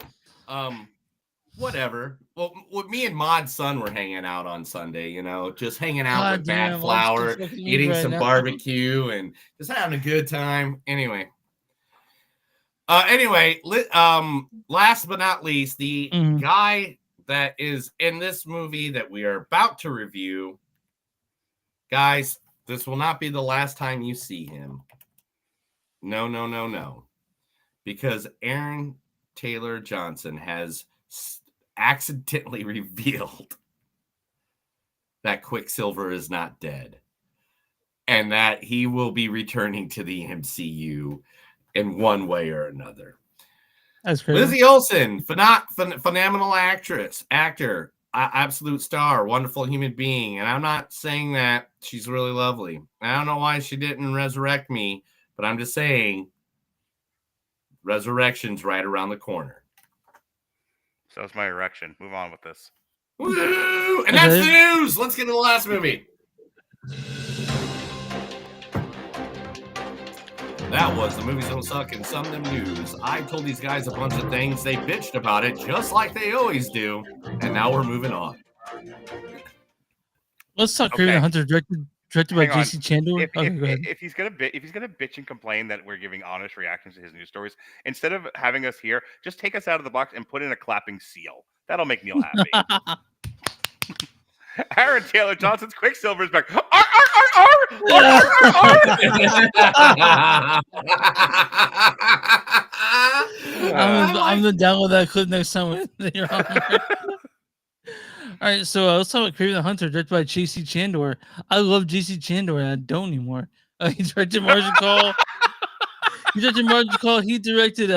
whatever. Well, me and Maud's son were hanging out on Sunday, just hanging out with Bad Flower, eating some barbecue and just having a good time. Anyway, last but not least, the guy that is in this movie that we are about to review, guys, this will not be the last time you see him. No. Because Aaron Taylor Johnson has accidentally revealed that Quicksilver is not dead and that he will be returning to the MCU in one way or another. That's crazy. Lizzie Olsen, phenomenal actor. absolute star, wonderful human being. And I'm not saying that she's really lovely. I don't know why she didn't resurrect me, but I'm just saying resurrection's right around the corner. So it's my erection. Move on with this. Woo! And that's the news. Let's get to the last movie. That was the Movies Don't Suck and Some of Them News. I told these guys a bunch of things. They bitched about it just like they always do. And now we're moving on. Let's talk Kraven the Hunter, directed by J.C. Chandler. If he's gonna bitch and complain that we're giving honest reactions to his news stories, instead of having us here, just take us out of the box and put in a clapping seal. That'll make Neil happy. Aaron Taylor Johnson's Quicksilver is back. I'm gonna download that clip next time you're on. All right, so let's talk about Kraven the Hunter, directed by J.C. Chandler. I love J.C. Chandler, and I don't anymore. He directed Margin Call. He directed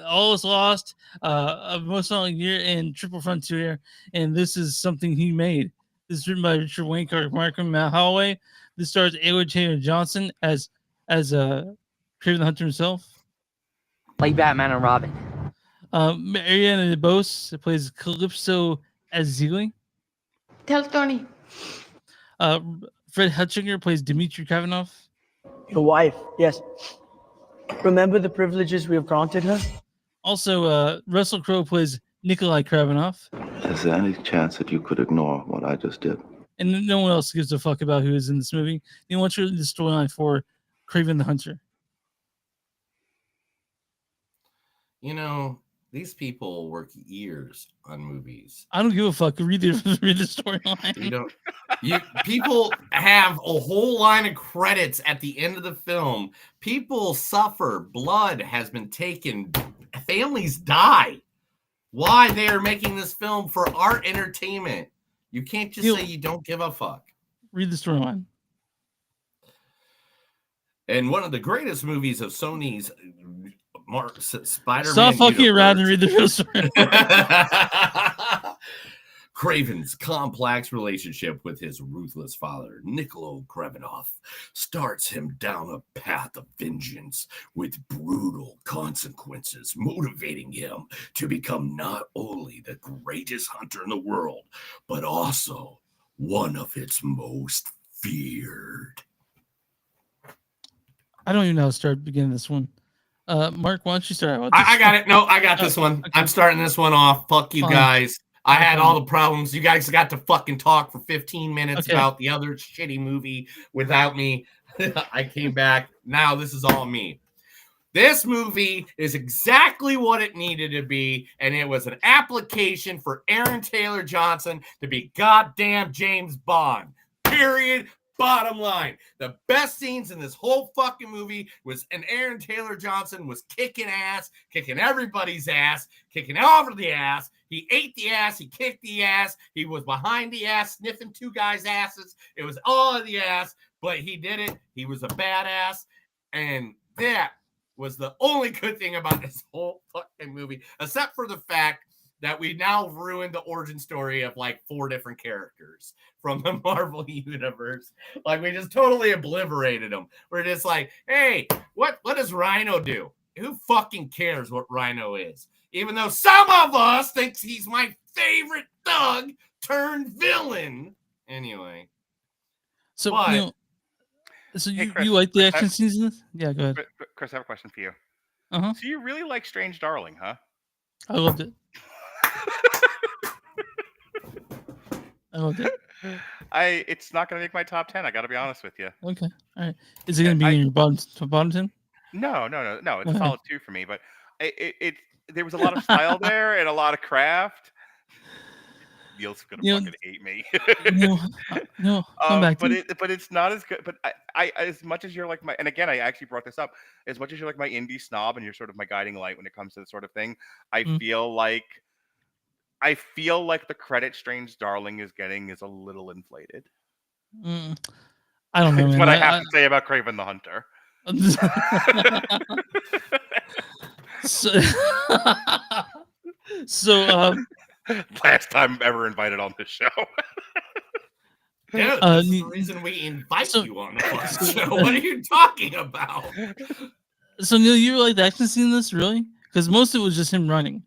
All Is Lost, Emotional Year, and Triple Frontier. And this is something he made. This is written by Richard Wayne, Kirk Markham, Matt Holloway. This stars Edward Taylor Johnson as Kraven the Hunter himself. Like Batman and Robin. Mariana DeBose plays Calypso Azili. Tell Tony. Fred Hutchinger plays Dmitry Kravenov. Your wife, yes. Remember the privileges we have granted her? Also, Russell Crowe plays Nikolai Kravenov. Is there any chance that you could ignore what I just did? And no one else gives a fuck about who is in this movie. You know what's really the storyline for Kraven the Hunter? You know, these people work years on movies. I don't give a fuck. Read the storyline. People have a whole line of credits at the end of the film. People suffer. Blood has been taken. Families die. Why they are making this film for art entertainment? You can't just say you don't give a fuck. Read the storyline. And one of the greatest movies of Sony's Spider-Man. Stop fucking around and read the real story. Kraven's complex relationship with his ruthless father, Nikolai Kravenov, starts him down a path of vengeance with brutal consequences, motivating him to become not only the greatest hunter in the world, but also one of its most feared. I don't even know how to start beginning this one. Mark, why don't you start? I got it. No, I got this one. Okay. I'm starting this one off. Fuck you guys. I had all the problems. You guys got to fucking talk for 15 minutes about the other shitty movie without me. I came back. Now this is all me. This movie is exactly what it needed to be, and it was an application for Aaron Taylor Johnson to be goddamn James Bond. Period. Bottom line, the best scenes in this whole fucking movie was, and Aaron Taylor Johnson was kicking ass, kicking everybody's ass, kicking over the ass. He ate the ass. He kicked the ass. He was behind the ass, sniffing two guys' asses. It was all of the ass, but he did it. He was a badass, and that was the only good thing about this whole fucking movie, except for the fact that we now ruined the origin story of like 4 different characters from the Marvel universe. Like we just totally obliterated them. We're just like, hey, what does Rhino do? Who fucking cares what Rhino is? Even though some of us thinks he's my favorite thug turned villain. Anyway. So, Chris, you like the action scenes in this? Yeah, go ahead. Chris, I have a question for you. Uh-huh. So you really like Strange Darling, huh? I loved it. It's not going to make my top 10. I got to be honest with you. Okay. All right. Is it going to be in your bottom 10? No. It's a solid 2 for me, but there was a lot of style there and a lot of craft. Neil's gonna fucking hate me. No, come back. But it's not as good. But I as much as you're like my, and again, I actually brought this up. As much as you're like my indie snob and you're sort of my guiding light when it comes to this sort of thing, I feel like the credit Strange Darling is getting is a little inflated. I don't know. That's what I have to say about Kraven the Hunter. Last time ever invited on this show. Dude, this is the reason we invite you on the fucking show. What are you talking about? So Neil, you like the action scene in this, really? Because most of it was just him running.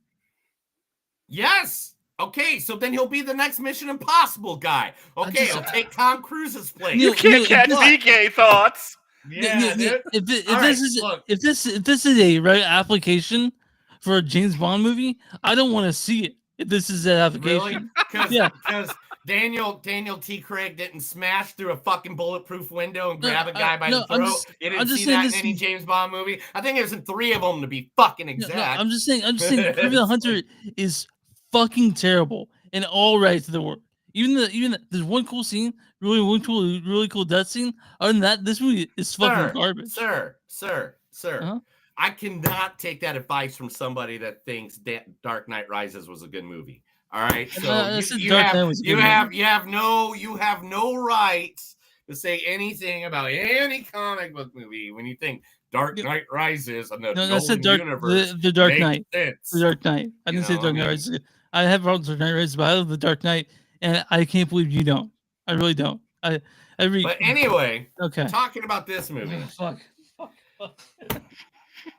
Yes. Okay, so then he'll be the next Mission Impossible guy. Okay, he'll take Tom Cruise's place. You can't catch DK thoughts. Yeah, dude. If this is a right application for a James Bond movie, I don't want to see it. If this is an application, Really? Because Daniel T. Craig didn't smash through a fucking bulletproof window and grab a guy by the throat. You didn't see that in any James Bond movie. I think there's 3 of them to be fucking exact. I'm just saying, Kraven the Hunter is fucking terrible in all rights of the word. Even there's one cool scene, really cool death scene. Other than that, this movie is fucking garbage. Sir. I cannot take that advice from somebody that thinks Dark Knight Rises was a good movie. All right, so you have no rights to say anything about any comic book movie when you think Dark Knight Rises and the Nolan universe. The Dark Knight. Sense. The Dark Knight. I didn't say Dark Knight Rises. I have problems with Dark Knight Rises, but I love the Dark Knight, and I can't believe you don't. I really don't. But anyway, okay. Talking about this movie. Fuck.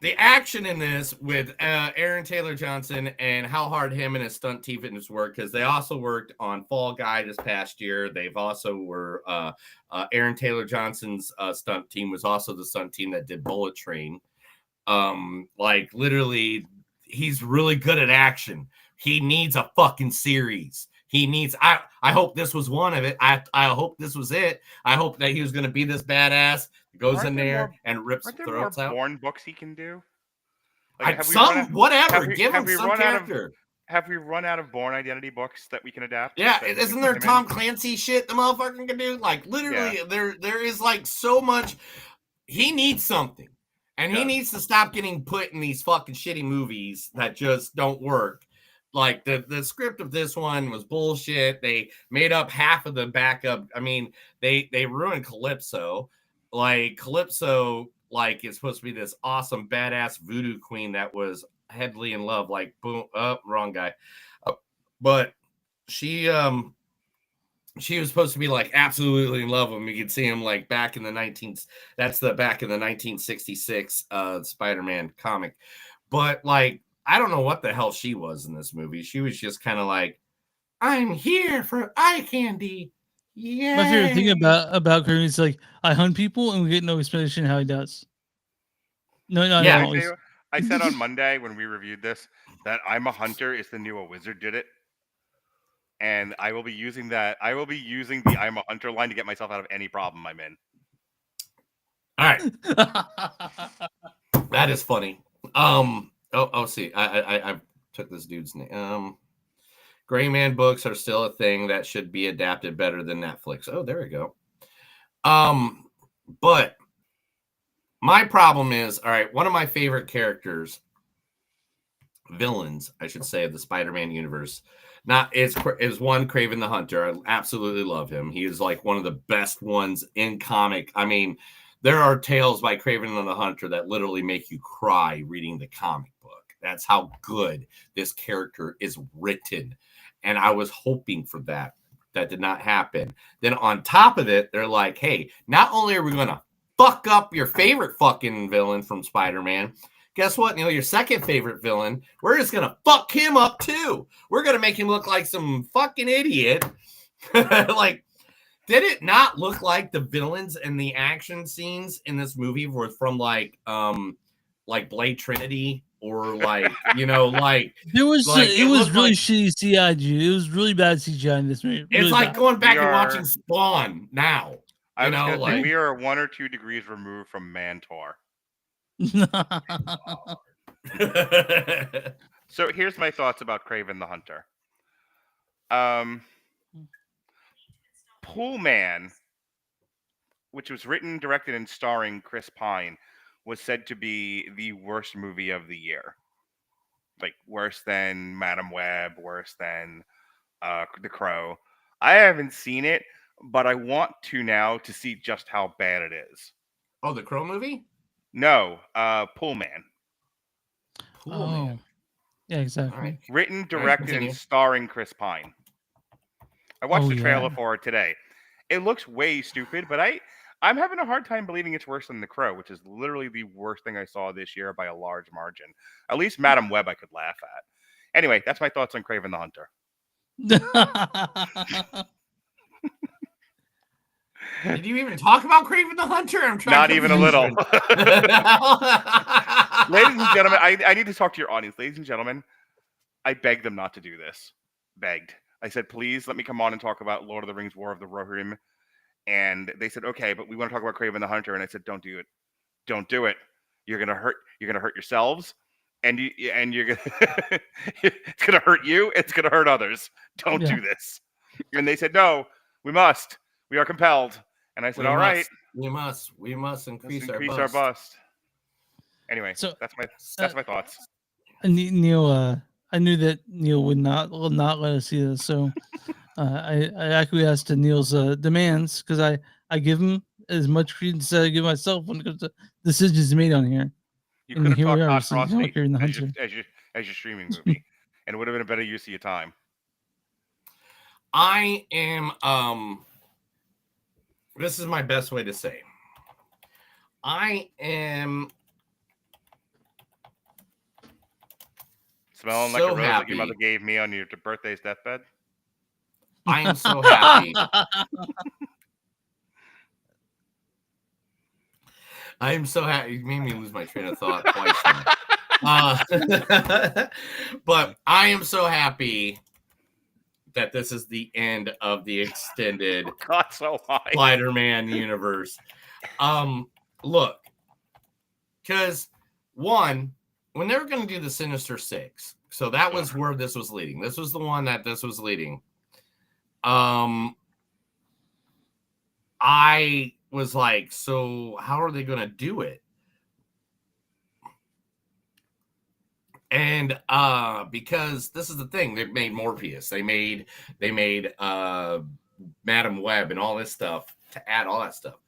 The action in this with Aaron Taylor Johnson and how hard him and his stunt team fitness work, because they also worked on Fall Guy this past year. They've also were Aaron Taylor Johnson's stunt team was also the stunt team that did Bullet Train. Like literally, he's really good at action. He needs a fucking series. He needs. I hope this was one of it. I hope this was it. I hope that he was going to be this badass. Goes in there and rips throats out. Bourne books he can do. Give him some character. Have we run out of Bourne Identity books that we can adapt? Yeah, isn't there Tom Clancy shit the motherfucker can do? Like literally, there is like so much. He needs something, and he needs to stop getting put in these fucking shitty movies that just don't work. Like the script of this one was bullshit. They made up half of the backup. I mean, they ruined Calypso. Like Calypso, like is supposed to be this awesome badass voodoo queen that was heavily in love. Like boom, wrong guy. But she was supposed to be like absolutely in love with him. You could see him like back in the 1966 Spider-Man comic. But like I don't know what the hell she was in this movie. She was just kind of like, I'm here for eye candy. Yeah. My favorite thing about Kraven is like I hunt people and we get no explanation how he does. No. I said on Monday when we reviewed this that I'm a hunter is the new a wizard did it, and I will be using that. I will be using the I'm a hunter line to get myself out of any problem I'm in. All right, that is funny. See, I took this dude's name. Gray Man books are still a thing that should be adapted better than Netflix. Oh, there we go. But my problem is, all right, one of my favorite characters, villains, I should say, of the Spider-Man universe, is one Kraven the Hunter. I absolutely love him. He is like one of the best ones in comic. I mean, there are tales by Kraven the Hunter that literally make you cry reading the comic book. That's how good this character is written. And I was hoping for that. That did not happen. Then on top of it, they're like, hey, not only are we going to fuck up your favorite fucking villain from Spider-Man, guess what, Neil? Your second favorite villain, we're just going to fuck him up too. We're going to make him look like some fucking idiot. Like, did it not look like the villains and the action scenes in this movie were from like Blade Trinity? Or like, like it was like, really shitty CGI. It was really bad CGI in this movie. Really it's like bad. going back and watching Spawn now. I was gonna say, we are 1 or 2 degrees removed from Mantor. So here's my thoughts about Kraven the Hunter. Pool Man, which was written, directed, and starring Chris Pine, was said to be the worst movie of the year. Like, worse than Madam Web, worse than The Crow. I haven't seen it, but I want to now to see just how bad it is. Oh, the Crow movie? No, Pool Man. Pool Man. Yeah, exactly. All right. Written, All right, directed, continue. and starring Chris Pine. I watched Oh, the trailer yeah. for it today. It looks way stupid, but I'm having a hard time believing it's worse than The Crow, which is literally the worst thing I saw this year by a large margin. At least Madam Web I could laugh at. Anyway, that's my thoughts on Kraven the Hunter. Did you even talk about Kraven the Hunter? I'm trying. Not even a little. Ladies and gentlemen, I need to talk to your audience. Ladies and gentlemen, I begged them not to do this. Begged. I said, please let me come on and talk about Lord of the Rings War of the Rohirrim. And they said, okay, but we want to talk about Kraven the Hunter. And I said, don't do it. Don't do it. You're gonna hurt yourselves. And you're gonna it's gonna hurt you, it's gonna hurt others. Don't do this. And they said, no, we must. We are compelled. And I said, all right. We must increase our bust. Anyway, So, that's my thoughts. Neil, I knew that Neil will not let us see this, so I acquiesced to Neil's demands because I give him as much credence as I give myself when it comes to decisions made on here. You And could have here we talked are, Hot so you know, Prostate Kraven the as Hunter. your streaming movie, and it would have been a better use of your time. I am this is my best way to say. I am smelling like a rose that your mother gave me on your birthday's deathbed. I am so happy. I am so happy. You made me lose my train of thought twice. But I am so happy that this is the end of the extended Spider-Man universe. Look, because one, when they were going to do the Sinister Six, so that was where this was leading. This was the one that this was leading. I was like, so how are they going to do it? And because this is the thing, they made Morpheus, they made Madam Web and all this stuff to add all that stuff.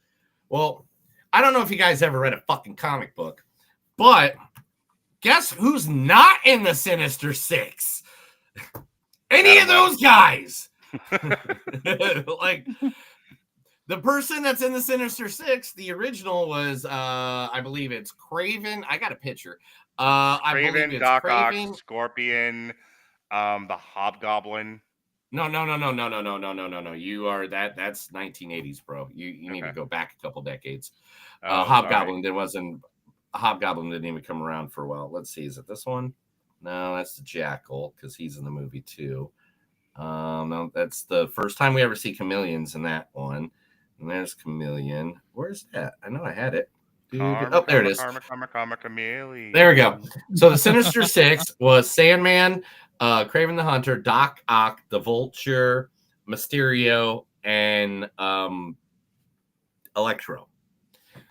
Well, I don't know if you guys ever read a fucking comic book, but guess who's not in the Sinister Six? Any of those guys. Like the person that's in the Sinister Six, the original was I believe it's Kraven. I got a picture. I believe Kraven, it's Doc Kraven. Ock, Scorpion, the Hobgoblin. No. You are that's 1980s, bro. You need to go back a couple decades. Hobgoblin, Hobgoblin didn't even come around for a while. Let's see, is it this one? No, that's the Jackal because he's in the movie too. No, that's the first time we ever see chameleons in that one. And there's Chameleon. Where's that? I know I had it. Oh, there it is. Chameleon. There we go. So the Sinister Six was Sandman, Kraven the Hunter, Doc Ock, the Vulture, Mysterio, and Electro.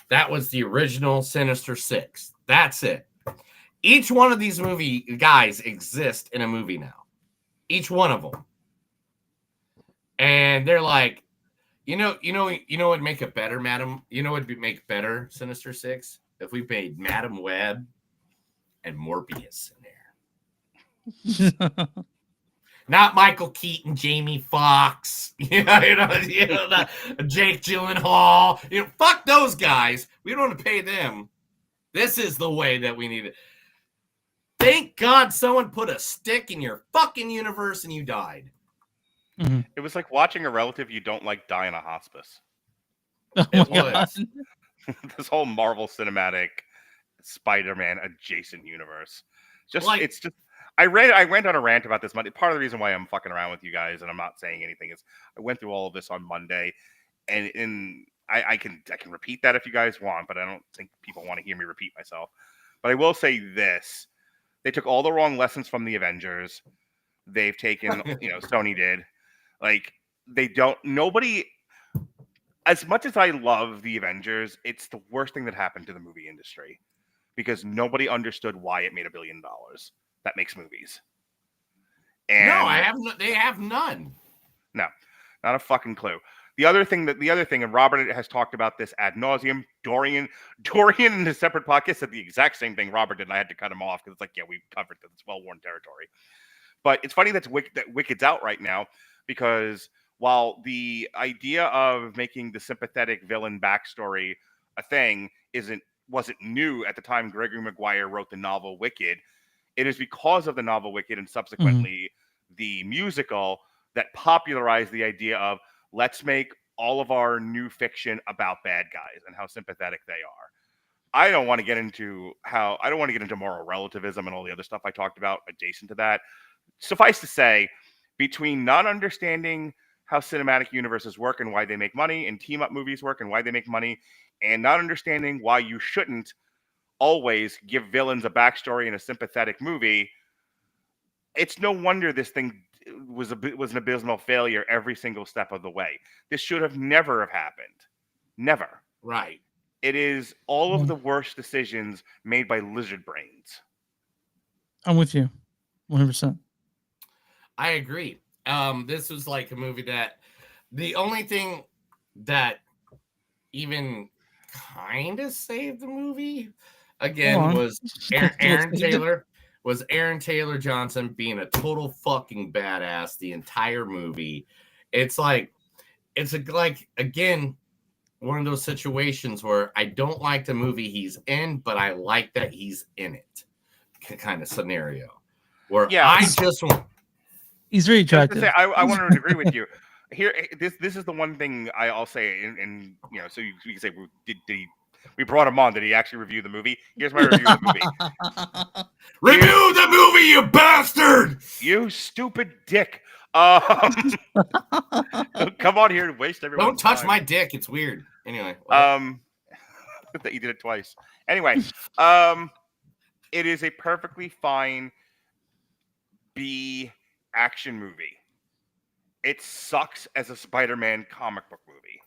That was the original Sinister Six. That's it. Each one of these movie guys exist in a movie now. Each one of them. And they're like, you know what'd make it better, Madam? You know what'd make better Sinister Six? If we made Madam Web and Morbius in there. Not Michael Keaton, Jamie Foxx, Jake Gyllenhaal. Fuck those guys. We don't want to pay them. This is the way that we need it. Thank God someone put a stick in your fucking universe and you died. Mm-hmm. It was like watching a relative you don't like die in a hospice. It was. This whole Marvel Cinematic Spider-Man adjacent universe. It's just. I went on a rant about this Monday. Part of the reason why I'm fucking around with you guys and I'm not saying anything is I went through all of this on Monday, and I can repeat that if you guys want, but I don't think people want to hear me repeat myself. But I will say this: they took all the wrong lessons from the Avengers. They've taken, Sony did. Like, nobody, as much as I love the Avengers, it's the worst thing that happened to the movie industry because nobody understood why it made $1 billion that makes movies. And they have none. No, not a fucking clue. The other thing, and Robert has talked about this ad nauseum. Dorian in a separate podcast said the exact same thing Robert did, and I had to cut him off because it's like, yeah, we've covered this. It's well-worn territory. But it's funny that Wicked's out right now, because while the idea of making the sympathetic villain backstory a thing wasn't new at the time Gregory Maguire wrote the novel Wicked, it is because of the novel Wicked and subsequently the musical that popularized the idea of let's make all of our new fiction about bad guys and how sympathetic they are. I don't want to get into moral relativism and all the other stuff I talked about adjacent to that. Suffice to say, between not understanding how cinematic universes work and why they make money, and team-up movies work and why they make money, and not understanding why you shouldn't always give villains a backstory in a sympathetic movie, it's no wonder this thing was an abysmal failure every single step of the way. This should have never have happened. Never. Right. It is all of the worst decisions made by lizard brains. I'm with you 100%. I agree. This was like a movie that the only thing that even kind of saved the movie again was Aaron Taylor. Was Aaron Taylor Johnson being a total fucking badass the entire movie. It's again one of those situations where I don't like the movie he's in, but I like that he's in it kind of scenario. Where he's very attractive. I want to agree with you. Here, this is the one thing I'll say, and so you can say, we brought him on. Did he actually review the movie? Here's my review of the movie. Review the movie, you bastard! You stupid dick. Come on here and waste everyone's Don't touch time. my dick. It's weird. Anyway. That you did it twice. Anyway, it is a perfectly fine B action movie. It sucks as a Spider-Man comic book movie.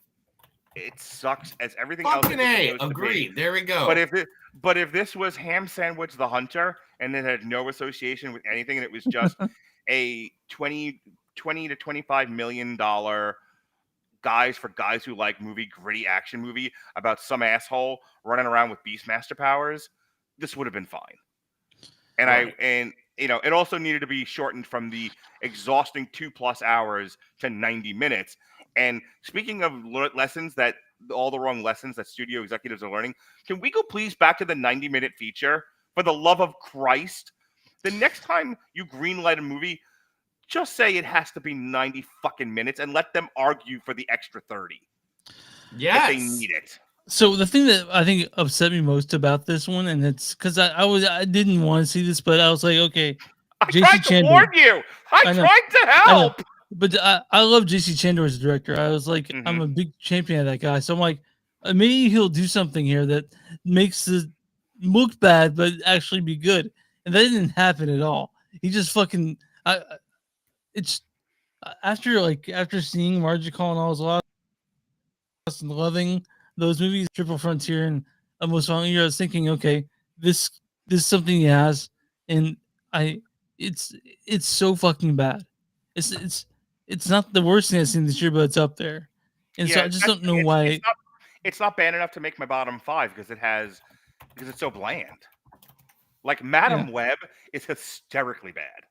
It sucks as everything else. Fucking A. Agreed. There we go. But if this was Ham Sandwich the Hunter and it had no association with anything, and it was just a $20 to $25 million guys who like gritty action movie about some asshole running around with Beastmaster powers, this would have been fine. And it also needed to be shortened from the exhausting 2+ hours to 90 minutes. And speaking of lessons all the wrong lessons that studio executives are learning, can we go please back to the 90-minute feature? For the love of Christ, the next time you greenlight a movie, just say it has to be 90 fucking minutes and let them argue for the extra 30. Yes. If they need it. So the thing that I think upset me most about this one, and it's because I didn't want to see this, but I was like, okay, I tried to warn you. I tried to help. But I love J.C. Chandor as a director. I was like, I'm a big champion of that guy. So I'm like, maybe he'll do something here that makes it look bad, but actually be good. And that didn't happen at all. He just fucking. It's after seeing Margie Call and All's Lost and loving those movies, Triple Frontier and Almost Found You, I was thinking, okay, this is something he has, and it's so fucking bad. It's not the worst thing I've seen this year, but it's up there. And so I just don't know why. It's not bad enough to make my bottom 5 because it's so bland. Like Madam Web is hysterically bad.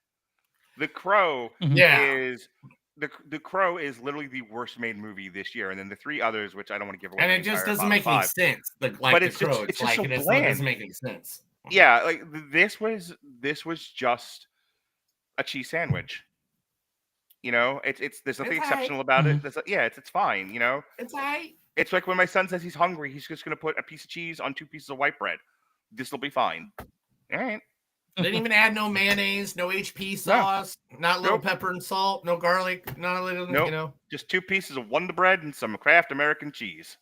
The Crow is the Crow is literally the worst made movie this year, and then the 3 others, which I don't want to give away. And it just doesn't make any sense. But it's Crow, it's just so bland. It doesn't make any sense. Yeah, like this was just a cheese sandwich. There's nothing exceptional about it. It's fine. It's alright. It's like when my son says he's hungry, he's just gonna put a piece of cheese on 2 pieces of white bread. This will be fine. All right. They didn't even add no mayonnaise, no HP sauce, not little pepper and salt, no garlic, not a little, just 2 pieces of Wonder Bread and some Kraft American cheese.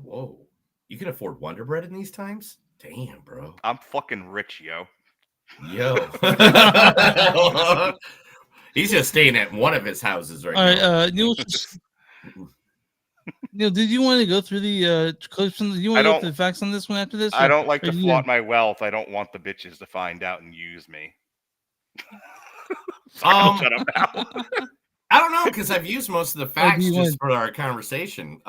Whoa. You can afford Wonder Bread in these times? Damn, bro. I'm fucking rich, yo. He's just staying at one of his houses right now. All right, Neil, did you want to go through the clips? Do you want to go through the facts on this one after this? I don't like to flaunt my wealth. I don't want the bitches to find out and use me. Shut up now. I don't know because I've used most of the facts just for our conversation.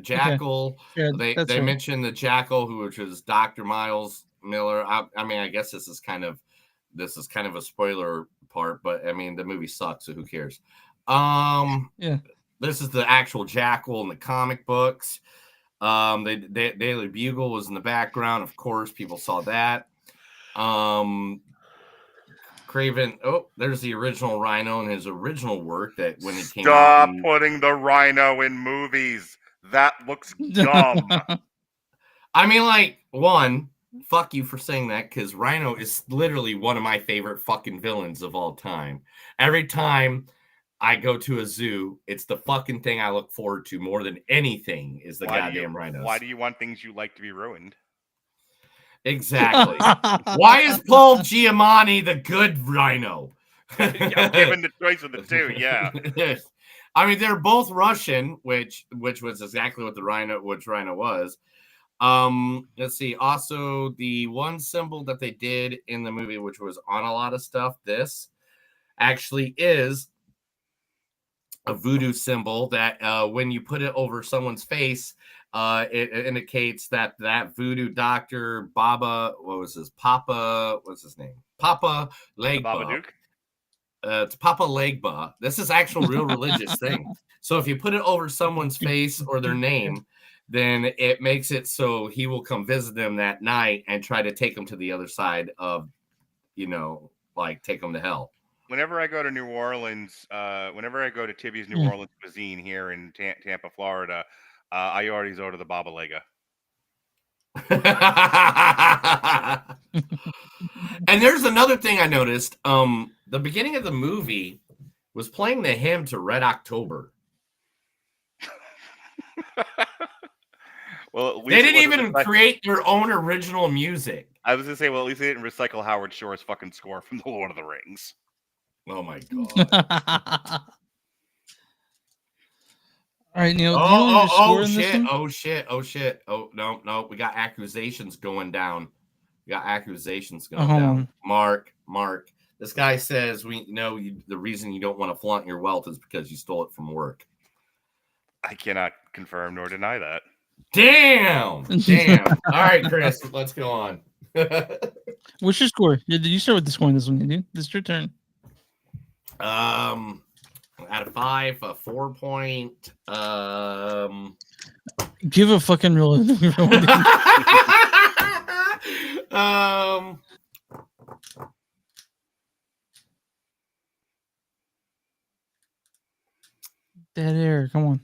Jackal. Okay. Yeah, they mentioned the Jackal, which was Dr. Miles Miller. I mean, I guess this is kind of a spoiler part, but I mean, the movie sucks, so who cares? Yeah. This is the actual Jackal in the comic books. The Daily Bugle was in the background. Of course, people saw that. Kraven. Oh, there's the original Rhino in his original work that when he came out. Stop putting the Rhino in movies. That looks dumb. I mean, like, fuck you for saying that, because Rhino is literally one of my favorite fucking villains of all time. Every time I go to a zoo, it's the fucking thing I look forward to more than anything is the goddamn rhinos. Why do you want things you like to be ruined? Exactly. Why is Paul Giamatti the good rhino? Given the choice of the two, yeah. Yes. I mean, they're both Russian, which was exactly what rhino was. Let's see. Also, the one symbol that they did in the movie, which was on a lot of stuff, this actually is a voodoo symbol that when you put it over someone's face, it indicates that voodoo doctor, Baba, what's his name? Papa Legba. It's Papa Legba. This is actual real religious thing. So if you put it over someone's face or their name, then it makes it so he will come visit them that night and try to take them to the other side of, like take them to hell. Whenever I go to New Orleans, whenever I go to Tibby's New Orleans cuisine here in Tampa, Florida, I always order the Baba Lega. And there's another thing I noticed. The beginning of the movie was playing the hymn to Red October. Well, at least they didn't even create their own original music. I was gonna say, well, at least they didn't recycle Howard Shore's fucking score from The Lord of the Rings. Oh my god! All right, Neil. Oh shit! Oh no! We got accusations going down. Down. Mark. This guy says we know the reason you don't want to flaunt your wealth is because you stole it from work. I cannot confirm nor deny that. Damn. All right, Chris, let's go on. What's your score? Did you start with the score on this one, dude? This is your turn. Out of 5, 4 point. Give a fucking roll. Dead air. Come on.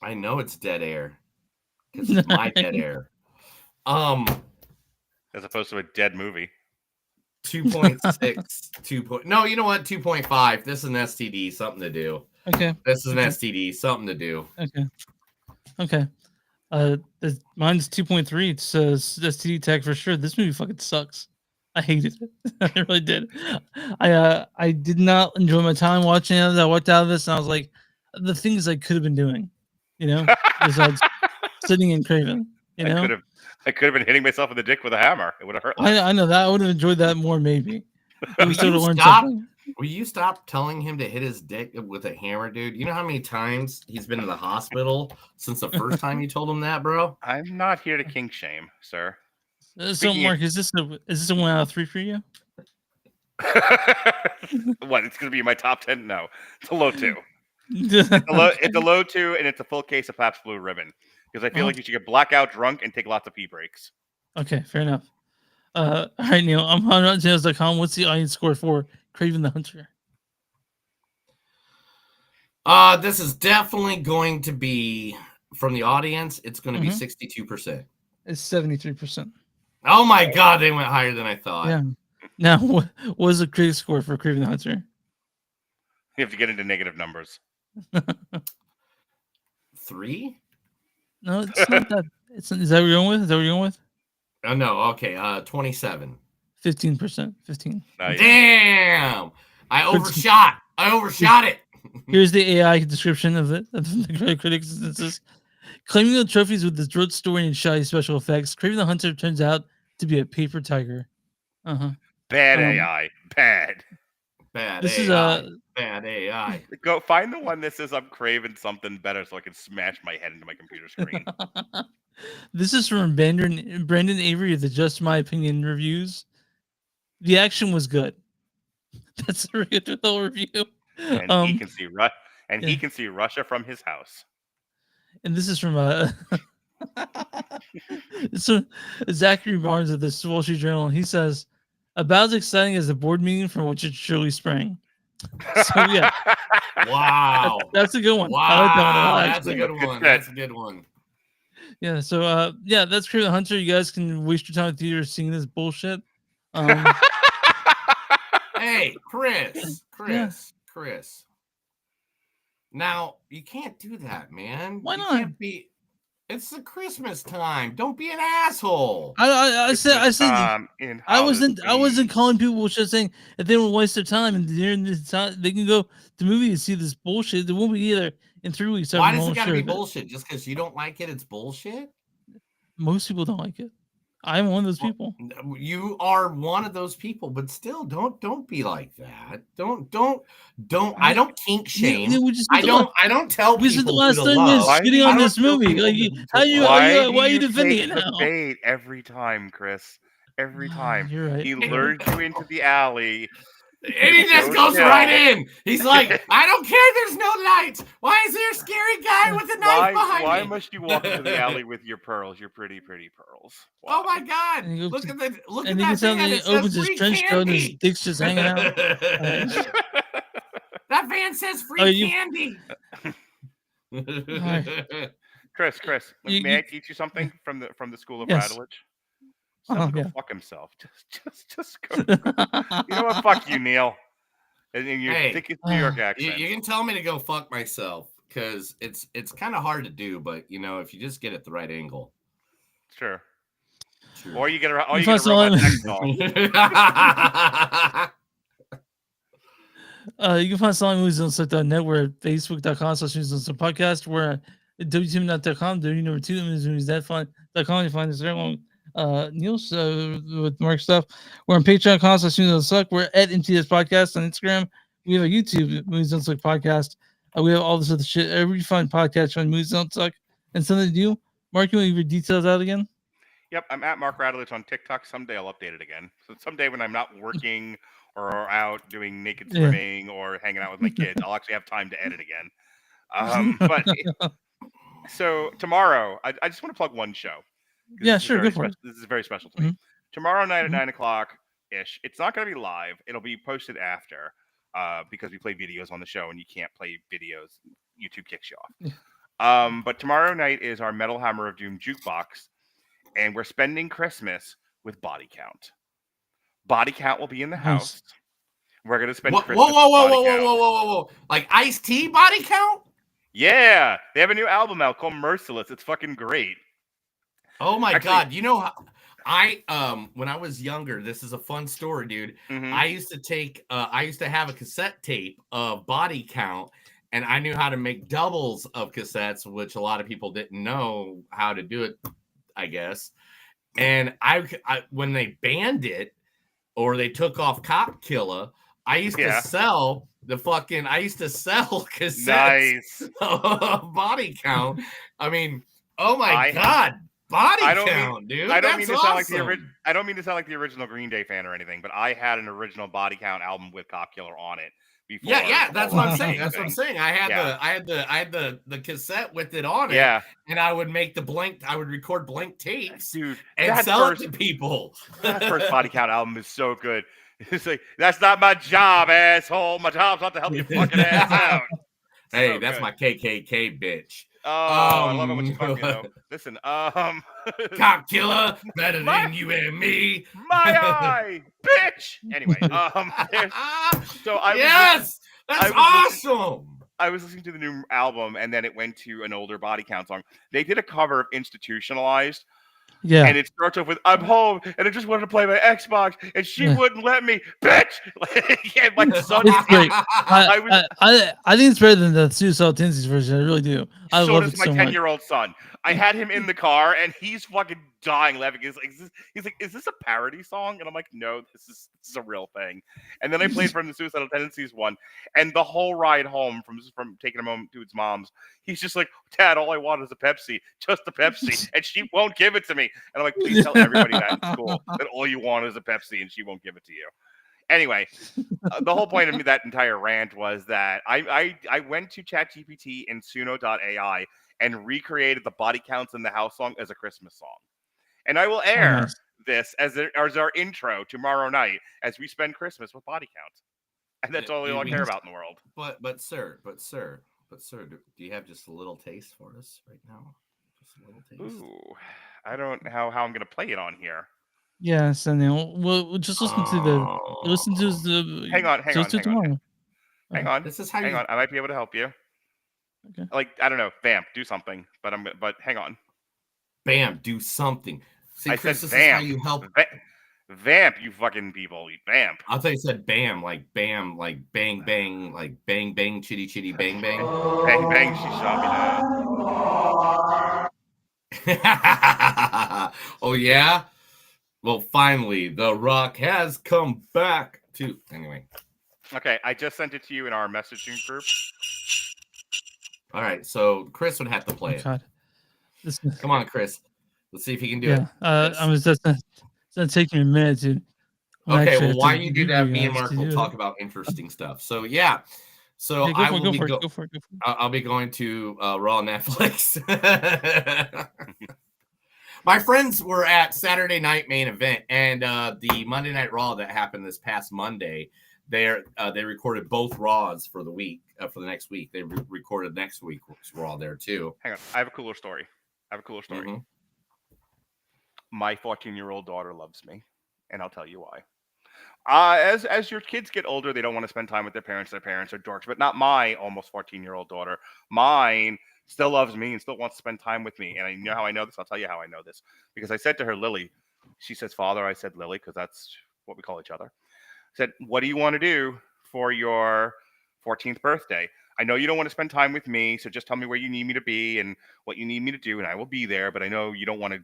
I know it's dead air. Because it's my dead air. As opposed to a dead movie. 2.6. No, you know what? 2.5. This is an STD. Something to do. Okay. This is an STD. Something to do. Okay. Mine's 2.3. It says STD tag for sure. This movie fucking sucks. I hated it. I really did. I did not enjoy my time watching it. I walked out of this and I was like, the things I could have been doing, besides sitting in Kraven. I could have been hitting myself in the dick with a hammer. It would have hurt. I know that. I would have enjoyed that more, maybe. Will you stop telling him to hit his dick with a hammer, dude? You know how many times he's been to the hospital since the first time you told him that, bro? I'm not here to kink shame, sir. So, Mark, is this a 1 out of 3 for you? What? It's going to be in my top 10? No, it's a low 2. It's a low 2, and it's a full case of Pabst Blue Ribbon. Because I feel like you should get blackout drunk and take lots of pee breaks. Okay, fair enough. All right, Neil. I'm on RottenTomatoes.com. What's the audience score for Kraven the Hunter? This is definitely going to be, from the audience, it's going to be 62%. It's 73%. Oh my god, they went higher than I thought. Yeah. Now, what was the critic score for Kraven the Hunter? You have to get into negative numbers. 3? No, it's not that. Is that what you're going with? Oh no. Okay. 27. 15%. 15. Nice. Damn! I overshot it. Here's the AI description of it. Of the critics. It says, claiming the trophies with its road story and shoddy special effects, Kraven the Hunter turns out to be a paper tiger. Bad AI. Bad. Bad This is bad AI. Go find the one that says I'm craving something better so I can smash my head into my computer screen. This is from Brandon Avery of the Just My Opinion reviews. The action was good. That's the whole review. And he can see he can see Russia from his house. And this is from so Zachary Barnes of the Wall Street Journal. He says, about as exciting as the board meeting from which it surely sprang. So yeah. Wow. That's a good one. Wow. I like that one a lot, That's a good one. That's a good one. Yeah, so yeah, that's Kraven Hunter. You guys can waste your time at theater seeing this bullshit. Hey, Chris. Yeah. Now, you can't do that, man. Why You not? can't be. It's the Christmas time. Don't be an asshole. I said I wasn't calling people bullshit, saying if they don't waste their time and during this time they can go to the movie and see this bullshit. They won't be either in 3 weeks. Why does it gotta be bullshit? Just because you don't like it, it's bullshit? Most people don't like it. I'm one of those people. You are one of those people, but still, don't be like that. Don't. I don't kink shame. I don't tell we people the last who 30 to minutes love. getting on this movie. Like, why are you defending it take now? the bait every time, Chris? Every time. You're right. He lured you into the alley. And he just goes right in. He's like, I don't care. There's no lights. Why is there a scary guy with a knife behind Why me? must you walk into the alley with your pearls? Your pretty, pretty pearls. Oh my God! Look at that! Look at And that he thing. he It says opens his free trench coat and his candy. dick's just hanging out. That van says free Oh, you- candy. Chris, may I teach you something from the school of Yes. Radledge? Someone go yeah. fuck himself. Just go. You know what? Fuck you, Neil. And your thick New York accent. You can tell me to go fuck myself because it's kind of hard to do, but if you just get it the right angle. Sure. Or you get a You robot sex doll. You can find Solid Movies on Select.net. We're at Facebook.com/podcast. We're at WTM.com, W2movies.com. You find us there along Neil's with Mark stuff. We're on Patreon.com/Movies. We're at MTS Podcast on Instagram. We have a YouTube Movies Don't Suck podcast. We have all this other shit. Every fun podcast on Movies Don't Suck. And something to do. Mark, you want to give your details out again? Yep, I'm at Mark Radulich on TikTok. Someday I'll update it again. So someday when I'm not working or out doing naked swimming or hanging out with my kids, I'll actually have time to edit again. But so tomorrow, I just want to plug one show. Yeah, sure, go for it. This is very special to me. Tomorrow night at 9:00-ish. It's not going to be live. It'll be posted after because we play videos on the show and you can't play videos. YouTube kicks you off. But tomorrow night is our Metal Hammer of Doom jukebox, and we're spending Christmas with Body Count. Body Count will be in the house. We're gonna spend Christmas. Whoa! Like Ice-T Body Count? Yeah, they have a new album out called Merciless. It's fucking great. Oh my God! You know how when I was younger, this is a fun story, dude. I used to have a cassette tape of Body Count. And I knew how to make doubles of cassettes, which a lot of people didn't know how to do it, I guess. And I when they banned it or they took off Cop Killer, I used to sell cassettes of Body Count. I mean, oh my God, Body Count, dude. I don't That's mean to awesome. sound like I don't mean to sound like the original Green Day fan or anything, but I had an original Body Count album with Cop Killer on it. Yeah, that's what I'm saying. That's what I'm saying. I had the cassette with it on it. Yeah. And I would make I would record blank tapes, dude, and sell it to people. That first Body Count album is so good. It's like, that's not my job, asshole. My job's not to help you fucking ass out. Hey, So that's good. my KKK bitch. Oh, I love it when you fucking though. Listen, Cop Killer, better than you and me. My eye, bitch. Anyway, so that's awesome. I was listening to the new album, and then it went to an older Body Count song. They did a cover of Institutionalized. Yeah. And it starts off with, I'm home, and I just wanted to play my Xbox, and she wouldn't let me, bitch! Yeah, my son. It's great. I think it's better than the Suicide Tendencies version. I really do. I So love does it my so much. 10-year-old son. I had him in the car, and he's fucking dying laughing. He's like, is this a parody song? And I'm like, no, this is a real thing. And then I played from the Suicidal Tendencies one, and the whole ride home from taking him home to his mom's, he's just like, Dad, all I want is a Pepsi, just a Pepsi, and she won't give it to me. And I'm like, please tell everybody that in school that all you want is a Pepsi, and she won't give it to you. Anyway, the whole point of that entire rant was that I went to ChatGPT and Suno.ai and recreated the Body Counts in the House song as a Christmas song. And I will air this as our intro tomorrow night as we spend Christmas with Body Counts. And that's all I care about in the world. But sir, do you have just a little taste for us right now? Just a little taste. Ooh, I don't know how I'm going to play it on here. Yes, and then we'll just listen to the Hang on. This is how hang on. I might be able to help you. Okay. Like, I don't know, Vamp, do something. But hang on. Bam, do something. See, I Chris, said this Vamp. is how you help. Vamp, you fucking people. Vamp. I thought you said bam, like bang, bang, chitty, chitty, bang, bang. Bang, bang, she shot me down. Oh, yeah? Well, finally, The Rock has come back to... Anyway. Okay, I just sent it to you in our messaging group. All right, so Chris would have to play it. God. Come on, Chris. Let's see if he can do it. It's gonna take me a minute to. Okay, well, while you do that, me and Mark will talk about interesting stuff. So, yeah. So go for it. I'll be going to Raw Netflix. My friends were at Saturday Night Main Event, and the Monday Night Raw that happened this past Monday. They recorded both Raws for the week for the next week. They recorded next week's Raw there too. Hang on, I have a cooler story. Mm-hmm. My 14-year-old daughter loves me, and I'll tell you why. As your kids get older, they don't want to spend time with their parents. Their parents are dorks, but not my almost 14-year-old daughter. Mine still loves me and still wants to spend time with me. And I know how I know this. I'll tell you how I know this. Because I said to her, Lily, she says, Father, I said Lily, because that's what we call each other. I said, what do you want to do for your 14th birthday? I know you don't want to spend time with me, so just tell me where you need me to be and what you need me to do, and I will be there. But I know you don't want me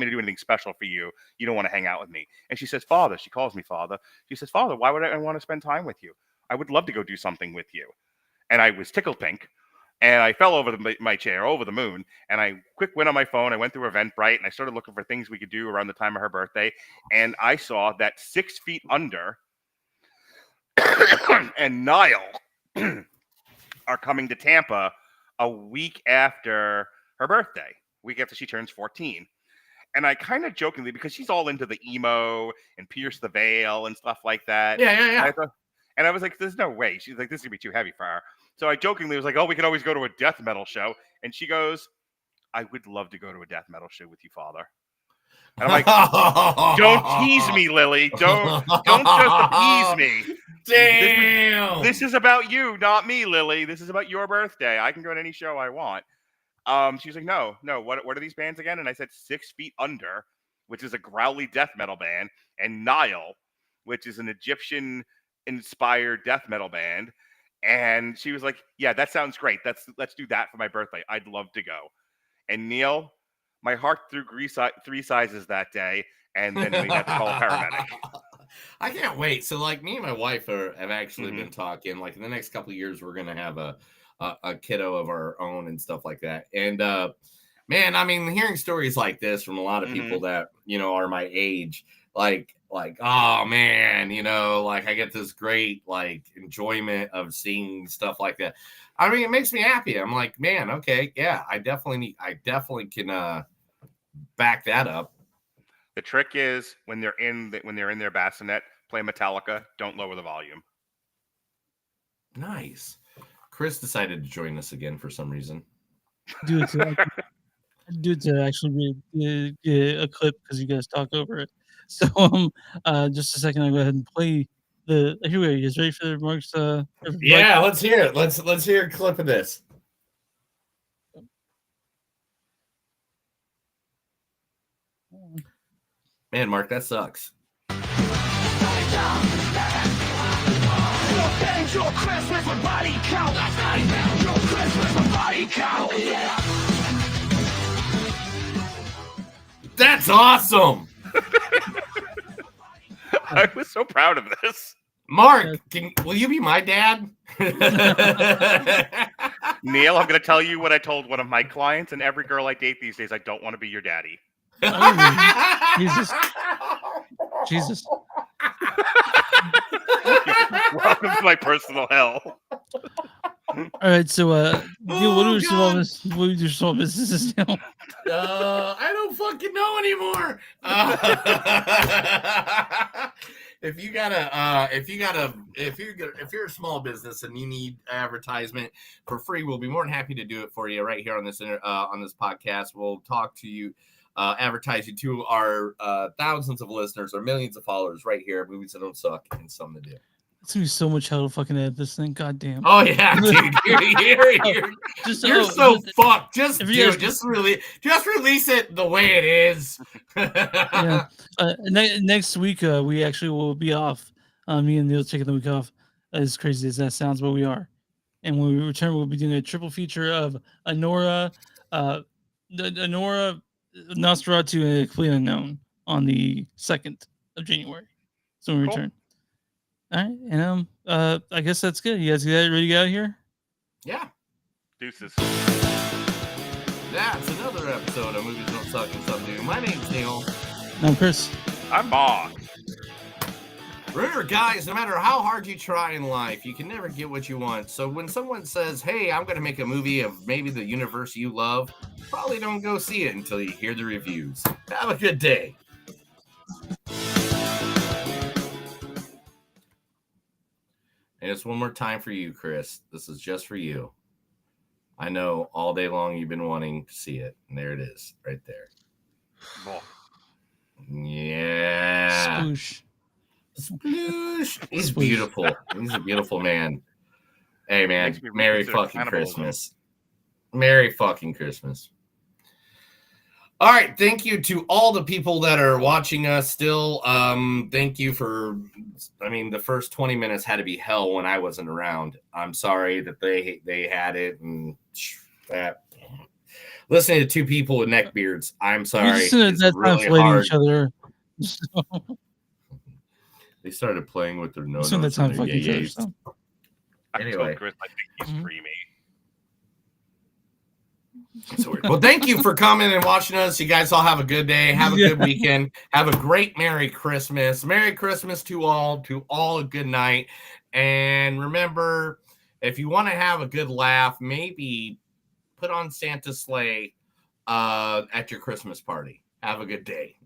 to do anything special for you. You don't want to hang out with me. And she says, Father, she calls me Father. She says, Father, why would I want to spend time with you? I would love to go do something with you. And I was tickled pink. And I fell over my chair, over the moon, and I quick went on my phone. I went through Eventbrite, and I started looking for things we could do around the time of her birthday. And I saw that 6 Feet Under and Niall are coming to Tampa a week after her birthday, week after she turns 14. And I kind of jokingly, because she's all into the emo and Pierce the Veil and stuff like that. Yeah. And I was like, there's no way. She's like, this is going to be too heavy for her. So I jokingly was like, oh, we could always go to a death metal show. And she goes, I would love to go to a death metal show with you, Father. And I'm like, don't tease me, Lily. Don't just appease me. Damn. This is about you, not me, Lily. This is about your birthday. I can go to any show I want. She's like, no. What are these bands again? And I said 6 Feet Under, which is a growly death metal band, and Nile, which is an Egyptian-inspired death metal band. And she was like, yeah, that sounds great. Let's do that for my birthday. I'd love to go. And Neil, my heart threw 3 sizes that day, and then we had to call a paramedic. I can't wait. So, like, me and my wife have actually been talking. Like, in the next couple of years, we're gonna have a kiddo of our own and stuff like that. And man, I mean, hearing stories like this from a lot of people that are my age, like, oh man, like I get this great like enjoyment of seeing stuff like that. I mean, it makes me happy. I'm like, man, okay, yeah, I definitely can back that up. The trick is when they're in their bassinet, play Metallica. Don't lower the volume. Nice. Chris decided to join us again for some reason. Do it to actually be a clip because you guys talk over it. So just a second, I'll go ahead and play the. Here we go. You guys ready for the remarks? Yeah, let's hear it. Let's hear a clip of this. Man, Mark, that sucks. Your Christmas with body count. Your Christmas with body count. That's awesome. I was so proud of this. Mark, will you be my dad? Neil, I'm going to tell you what I told one of my clients and every girl I date these days. I don't want to be your daddy. Jesus. Jesus. Welcome to my personal hell. All right, so Neil, what are your small businesses now? I don't fucking know anymore. If you're a small business and you need advertisement for free, we'll be more than happy to do it for you right here on this podcast. We'll talk to you, advertise you to our thousands of listeners or millions of followers right here at Movies That Don't Suck and Some That Do. It's gonna be so much hell to fucking edit this thing. God damn. Oh yeah, dude, you're so fucked. Just do it. Just release it the way it is. Yeah. Next week, we actually will be off. Me and Neil taking the week off. As crazy as that sounds, but we are. And when we return, we'll be doing a triple feature of Anora, Nosferatu, and Complete Unknown on the 2nd of January. So when we return. All right, and I guess that's good. You guys ready to get out of here? Yeah. Deuces. That's another episode of Movies Don't Suck and Some Do. My name's Neil. I'm Chris. I'm Bob. Remember, guys, no matter how hard you try in life, you can never get what you want. So when someone says, hey, I'm going to make a movie of maybe the universe you love, probably don't go see it until you hear the reviews. Have a good day. And it's one more time for you, Chris. This is just for you. I know all day long you've been wanting to see it. And there it is, right there. Oh. Yeah. Sploosh. Sploosh. He's beautiful. He's a beautiful man. Hey, man. Merry fucking Christmas. Merry fucking Christmas. All right, thank you to all the people that are watching us still. Thank you for, the first 20 minutes had to be hell when I wasn't around. I'm sorry that they had it and that. Listening to two people with neck beards, I'm sorry. It's really hard. Each other. They started playing with their nose. Anyway. I told Chris I think he's free me. So weird. Well, thank you for coming and watching us. You guys all have a good day. Have a good weekend. Have a great Merry Christmas. Merry Christmas to all. To all a good night. And remember, if you want to have a good laugh, maybe put on Santa's sleigh at your Christmas party. Have a good day.